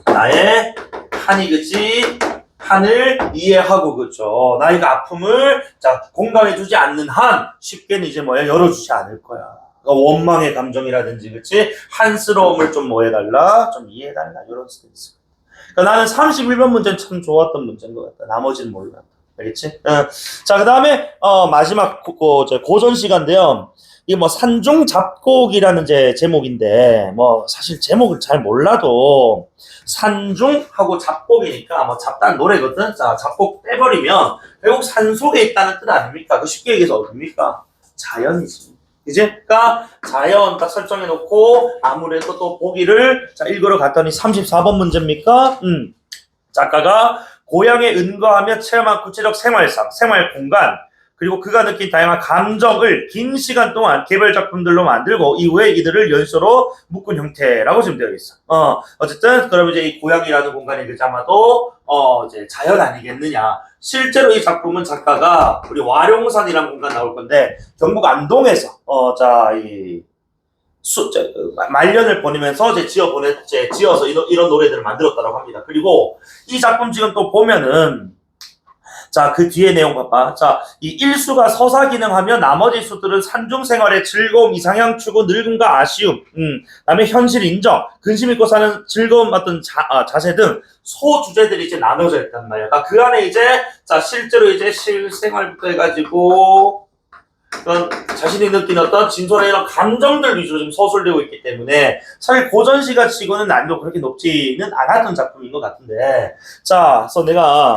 나의 한이 그치? 한을 이해하고 그죠? 나의 아픔을 자 공감해주지 않는 한 쉽게는 이제 뭐야? 열어주지 않을 거야. 원망의 감정이라든지 그치? 한스러움을 좀 뭐 해달라? 좀 이해해달라 이런 스탠스. 그러니까 나는 31번 문제는 참 좋았던 문제인 것 같다. 나머지는 몰라. 알겠지? 자, 그 다음에 마지막 고전 시간인데요. 이게 뭐 산중 잡곡이라는 이제 제목인데 뭐 사실 제목을 잘 몰라도 산중하고 잡곡이니까 뭐 잡다는 노래거든. 자, 잡곡 빼버리면 결국 산 속에 있다는 뜻 아닙니까? 그 쉽게 얘기해서 어딥니까? 자연이지. 이제 그러니까 자연 딱 설정해 놓고 아무래도 또 보기를 자 읽으러 갔더니 34번 문제입니까? 작가가 고향에 은거하며 체험한 구체적 생활상, 생활 공간 그리고 그가 느낀 다양한 감정을 긴 시간 동안 개별 작품들로 만들고 이후에 이들을 연소로 묶은 형태라고 지금 되어 있어. 어쨌든 그럼 이제 이 고향이라는 공간이 그저 아마도 이제 자연 아니겠느냐. 실제로 이 작품은 작가가 우리 와룡산이라는 공간 나올 건데 경북 안동에서 말년을 보내면서 이제 지어서 이런 노래들을 만들었다고 합니다. 그리고 이 작품 지금 또 보면은 자, 그 뒤에 내용 봐봐. 자, 이 일수가 서사 기능하며 나머지 수들은 산중 생활의 즐거움, 이상향 추구, 늙음과 아쉬움, 그다음에 현실 인정, 근심 있고 사는 즐거움 어떤 자세 등 소주제들이 이제 나눠져 있단 말이야. 그러니까 그 안에 이제 자 실제로 이제 실생활부터 해가지고 그런 자신이 느끼는 어떤 진솔한 이런 감정들 위주로 좀 서술되고 있기 때문에 사실 고전시가 치고는 난이도 그렇게 높지는 않았던 작품인 것 같은데 자, 그래서 내가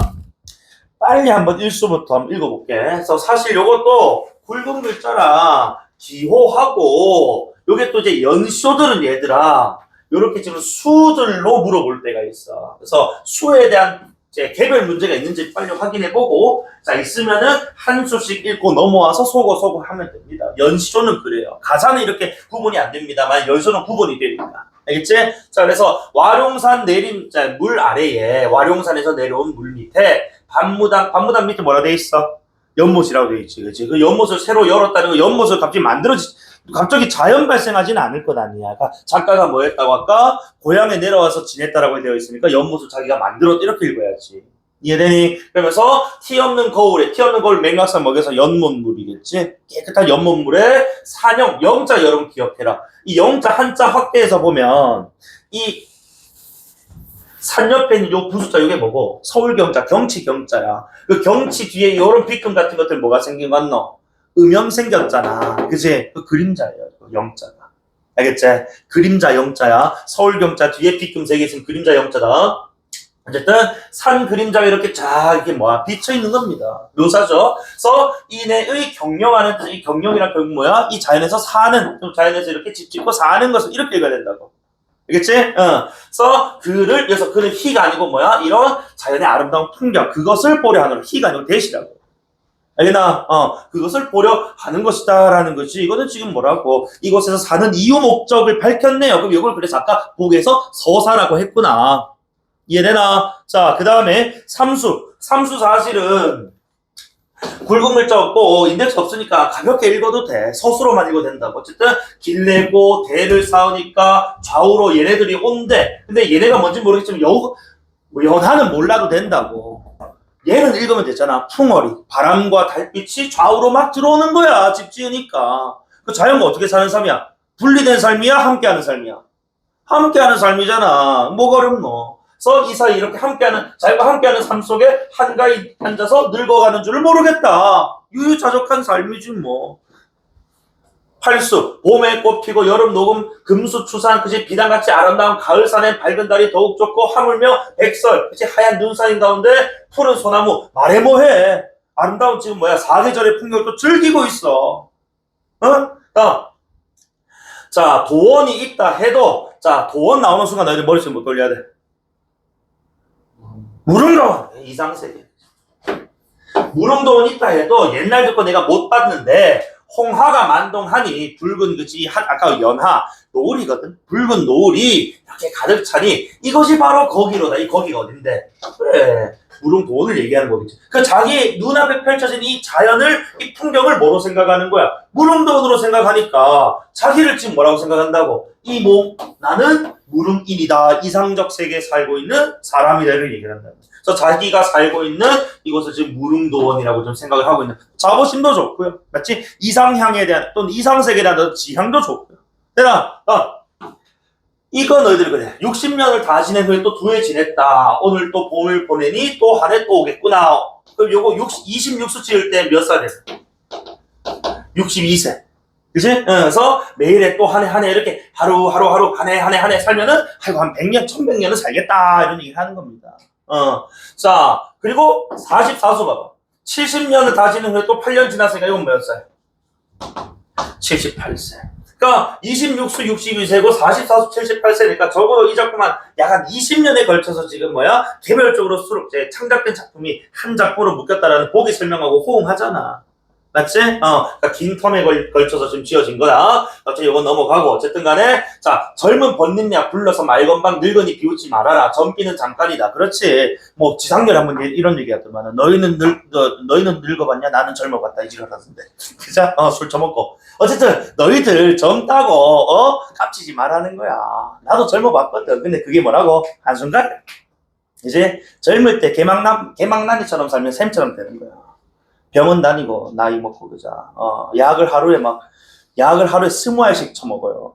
빨리 한번 일수부터 한번 읽어볼게. 그래서 사실 요것도 굵은 글자라 기호하고 요게 또 이제 연쇼들은 얘들아 요렇게 지금 수들로 물어볼 때가 있어. 그래서 수에 대한 이제 개별 문제가 있는지 빨리 확인해보고 자 있으면은 한 수씩 읽고 넘어와서 소고 하면 됩니다. 연시조는 그래요. 가사는 이렇게 구분이 안 됩니다만 연소는 구분이 됩니다. 알겠지? 자 그래서 와룡산 내린 자, 물 아래에 와룡산에서 내려온 물 밑에 밤무당 밑에 뭐라 돼 있어? 연못이라고 돼 있지, 그렇지? 그 연못을 새로 열었다는 거 연못을 갑자기 자연 발생하지는 않을 것 아니야. 그러니까 작가가 뭐 했다고 아까 고향에 내려와서 지냈다라고 되어 있으니까 연못을 자기가 만들었다 이렇게 읽어야지. 이해되니? 그러면서 티 없는 거울 맥락상 먹여서 연못물이겠지? 깨끗한 연못물에 산영, 영자 여러분 기억해라. 이 영자 한자 확대해서 보면 이 산 옆에 있는 요 부수자 요게 뭐고? 서울경자, 경치경자야. 그 경치 뒤에 요런 비금 같은 것들 뭐가 생긴 거 같노? 음영 생겼잖아. 그치? 그 그림자예요. 그 영자가. 알겠지? 그림자 영자야. 서울경자 뒤에 비금 3개 있으면 그림자 영자다. 어쨌든 산 그림자가 이렇게 쫙 이렇게 비쳐 있는 겁니다. 묘사죠. 그래서 이내의 경영하는 이 경영이란 결국 뭐야? 이 자연에서 자연에서 이렇게 집 짓고 사는 것을 이렇게 읽어야 된다고. 알겠지? 그래서 그래서 그는 희가 아니고 뭐야? 이런 자연의 아름다운 풍경, 그것을 보려 하는 희가 아니고 대시라고. 알겠나? 그것을 보려 하는 것이다라는 거지. 이거는 지금 뭐라고? 이곳에서 사는 이유 목적을 밝혔네요. 그럼 이걸 그래서 아까 보기에서 서사라고 했구나. 이해되나? 자, 그 다음에 삼수 사실은 굵은 글자 없고 인덱스 없으니까 가볍게 읽어도 돼. 서술로만 읽어도 된다고. 어쨌든 길 내고 대를 쌓으니까 좌우로 얘네들이 온대. 근데 얘네가 뭔지 모르겠지만 연하는 몰라도 된다고. 얘는 읽으면 되잖아. 풍어리. 바람과 달빛이 좌우로 막 들어오는 거야. 집 지으니까. 그 자연과 어떻게 사는 삶이야? 분리된 삶이야? 함께하는 삶이야? 함께하는 삶이잖아. 뭐가 어렵노? 그래서 이 사이 이렇게 자기가 함께하는 삶 속에 한가히 앉아서 늙어가는 줄을 모르겠다. 유유자적한 삶이지 뭐. 팔수, 봄에 꽃 피고 여름 녹음, 금수추산, 그치 비단같이 아름다운 가을산엔 밝은 달이 더욱 좋고 하물며 백설, 그치 하얀 눈산인 가운데 푸른 소나무, 말해 뭐해. 아름다운 지금 사계절의 풍경을 또 즐기고 있어. 자, 도원이 있다 해도, 자, 도원 나오는 순간 너희들 머리채 못 돌려야 돼. 무릉도원 이상세계. 무릉도원 있다 해도 옛날 듣고 내가 못 봤는데 홍하가 만동하니 붉은 아까 연하 노을이거든. 붉은 노을이 이렇게 가득 차니 이것이 바로 거기로다. 이 거기가 어딘데? 그래. 무릉도원을 얘기하는 거겠지. 그 자기 눈앞에 펼쳐진 이 자연을 이 풍경을 뭐로 생각하는 거야? 무릉도원으로 생각하니까 자기를 지금 뭐라고 생각한다고? 나는 무릉인이다. 이상적 세계에 살고 있는 사람이다. 이렇게 얘기를 한다. 그래서 자기가 살고 있는 이곳을 지금 무릉도원이라고 좀 생각을 하고 있는 자부심도 좋고요. 맞지? 이상향에 대한 또는 이상세계에 대한 지향도 좋고요. 내가 이거 너희들이 그래. 60년을 다 지낸 후에 또 2해 지냈다. 오늘 또 봄을 보내니 또 한 해 또 오겠구나. 그럼 요거 26수 지을 때 몇 살 됐어? 62세. 그치? 그래서 매일에 또 한 해 이렇게 하루 한 해 살면은 아이고 한 100년, 1100년은 살겠다. 이런 얘기를 하는 겁니다. 자, 그리고 44수 봐봐. 70년을 다 지낸 후에 또 8년 지났으니까 이건 몇 살? 78세. 그러니까 26수 62세고 44수 78세니까 적어도 이 작품은 약 한 20년에 걸쳐서 지금 개별적으로 창작된 작품이 한 작품으로 묶였다라는 보기 설명하고 호응하잖아. 맞지? 그러니까 긴 텀에 걸쳐서 지금 지어진 거야. 어차피 이건 넘어가고 어쨌든 간에 자 젊은 번님야 불러서 말건방 늙은이 비웃지 말아라. 젊기는 잠깐이다. 그렇지. 뭐 지상렬 한번 이런 얘기 하더만 너희는 늙어봤냐? 나는 젊어봤다. 이 지랄 하던데. 그자? 술 처먹고. 어쨌든 너희들 젊다고 깝치지 말라는 거야. 나도 젊어봤거든. 근데 그게 뭐라고? 한순간 이제 젊을 때 개망난이처럼 살면 샘처럼 되는 거야. 병원 다니고 나이 먹고 그자. 약을 하루에 20알씩 처먹어요.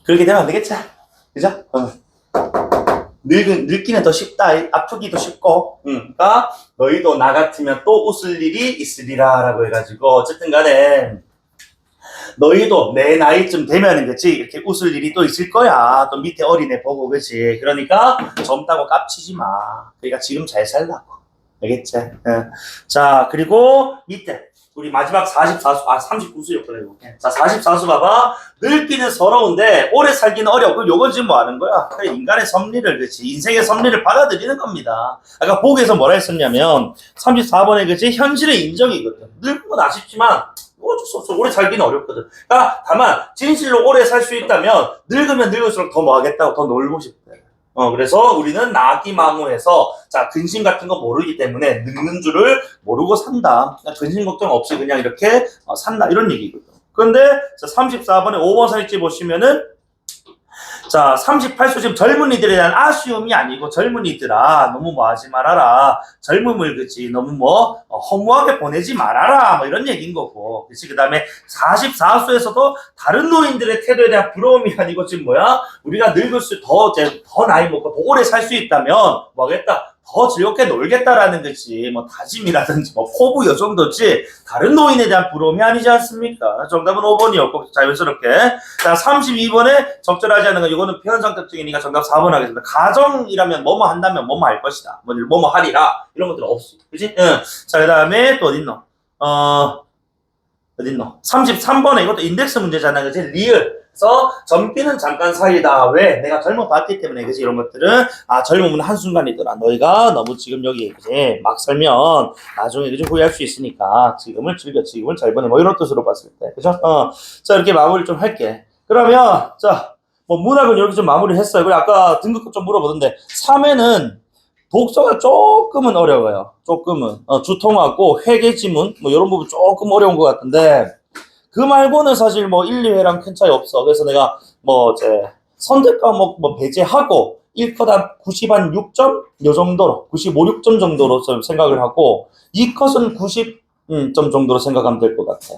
그렇게 되면 안 되겠지? 그죠? 늙기는 더 쉽다. 아프기도 쉽고. 그러니까 너희도 나 같으면 또 웃을 일이 있으리라 라고 해가지고 어쨌든 간에 너희도 내 나이쯤 되면은 그치 이렇게 웃을 일이 또 있을 거야. 또 밑에 어린애 보고 그치. 그러니까 젊다고 깝치지 마. 그러니까 지금 잘 살라고. 알겠지? 자 그리고 밑에 우리 마지막 44수 39수였거든요. 자 44수 봐봐. 늙기는 서러운데 오래 살기는 어렵고 요건 지금 뭐 하는 거야? 그래, 인간의 섭리를 그치 인생의 섭리를 받아들이는 겁니다. 아까 보기에서 뭐라 했었냐면 34번에 그치 현실의 인정이거든. 늙은 건 아쉽지만 어쩔 수 없어. 오래 살기는 어렵거든. 그러니까 다만 진실로 오래 살 수 있다면 늙으면 늙을수록 더 뭐 하겠다고 더 놀고 싶대. 그래서 우리는 나기망우해서 자 근심 같은 거 모르기 때문에 늙는 줄을 모르고 산다. 근심 걱정 없이 그냥 이렇게 산다 이런 얘기거든. 그런데 34번에 5번 사이지 보시면은 자 38수 지금 젊은이들에 대한 아쉬움이 아니고 젊은이들아 너무 뭐 하지 말아라. 젊음을 그치 너무 뭐 허무하게 보내지 말아라 뭐 이런 얘기인 거고. 그치 그 다음에 44수에서도 다른 노인들의 태도에 대한 부러움이 아니고 지금 뭐야 우리가 늙을수록 더 나이 먹고 더 오래 살 수 있다면 뭐 하겠다. 더 즐겁게 놀겠다라는 거지. 뭐 다짐이라든지 뭐 포부 요 정도지 다른 노인에 대한 부러움이 아니지 않습니까? 정답은 5번이었고 자연스럽게. 자 32번에 적절하지 않은 거 이거는 표현상 특징이니까 정답 4번 하겠습니다. 가정이라면 뭐뭐 한다면 뭐뭐 할 것이다. 뭐뭐 하리라 이런 것들은 없어. 그치? 자 그 다음에 또 어딨노? 어딨노? 33번에 이것도 인덱스 문제잖아. 그치? 리을. 그래서 젊기는 잠깐 사이다. 왜? 내가 젊어봤기 때문에 그치 이런 것들은 젊음은 한순간이더라. 너희가 너무 지금 여기 그치 막 살면 나중에 그치 후회할 수 있으니까 지금을 즐겨 지금을 잘 보내 뭐 이런 뜻으로 봤을 때 그죠? 자 이렇게 마무리 좀 할게. 그러면 자 뭐 문학은 이렇게 좀 마무리 했어요. 그리고 아까 등급도 좀 물어보던데 3회는 독서가 조금은 어려워요. 조금은 주통하고 회계 지문 뭐 이런 부분 조금 어려운 것 같은데 그 말고는 사실 뭐 1, 2회랑 큰 차이 없어. 그래서 내가 뭐 이제 선택 과목 뭐 배제하고 1컷 90한 6점 요 정도로 95, 6점 정도로 좀 생각을 하고 2컷은 90점 정도로 생각하면 될 것 같아.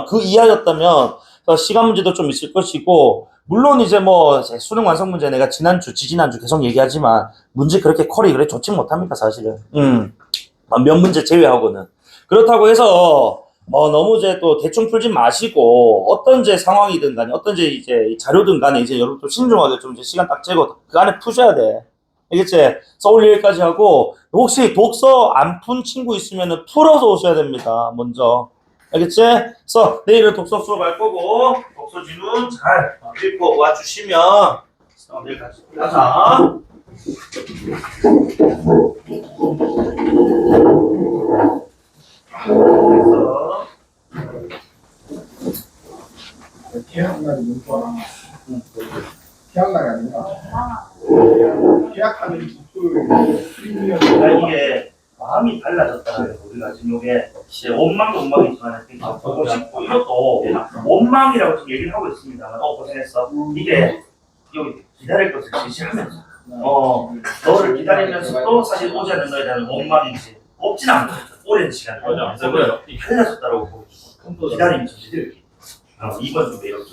그 이하였다면 시간 문제도 좀 있을 것이고 물론 이제 뭐 수능 완성 문제 내가 지지난주 계속 얘기하지만 문제 그렇게 퀄이 그래 좋지 못합니다 사실은. 몇 문제 제외하고는. 그렇다고 해서 너무 이제 또 대충 풀지 마시고 어떤 이제 상황이든 간에 어떤 이제 자료든 간에 이제 여러분 또 신중하게 좀 이제 시간 딱 재고 그 안에 푸셔야 돼. 알겠지? 서울 여기까지 하고 혹시 독서 안 푼 친구 있으면은 풀어서 오셔야 됩니다. 먼저. 알겠지? 그래서 내일은 독서 수업할 거고 독서 지문 잘 읽고 와주시면 내일 같이 하자. 계약날이 문자랑 계약날이 아닌가? 계약하는 프리미엄 이게 마음이 달라졌다는 거예요. 우리가 지금 이게 원망이지만 보고 싶고 이것도 원망이라고 지금 얘기를 하고 있습니다만 고생했어. 이게 여기 기다릴 것을 지시하면서 너를 기다리면서도 사실 오지 않는 거에 대한 원망인지 없진 않고 오랜 시간 그래서 달라졌다고 보고 있고 기다리면서 이렇게 2번 좀 이렇게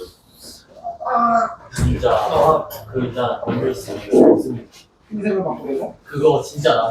진짜 그 진짜 안 있으면 흰색을 바꾸고 그거 진짜 나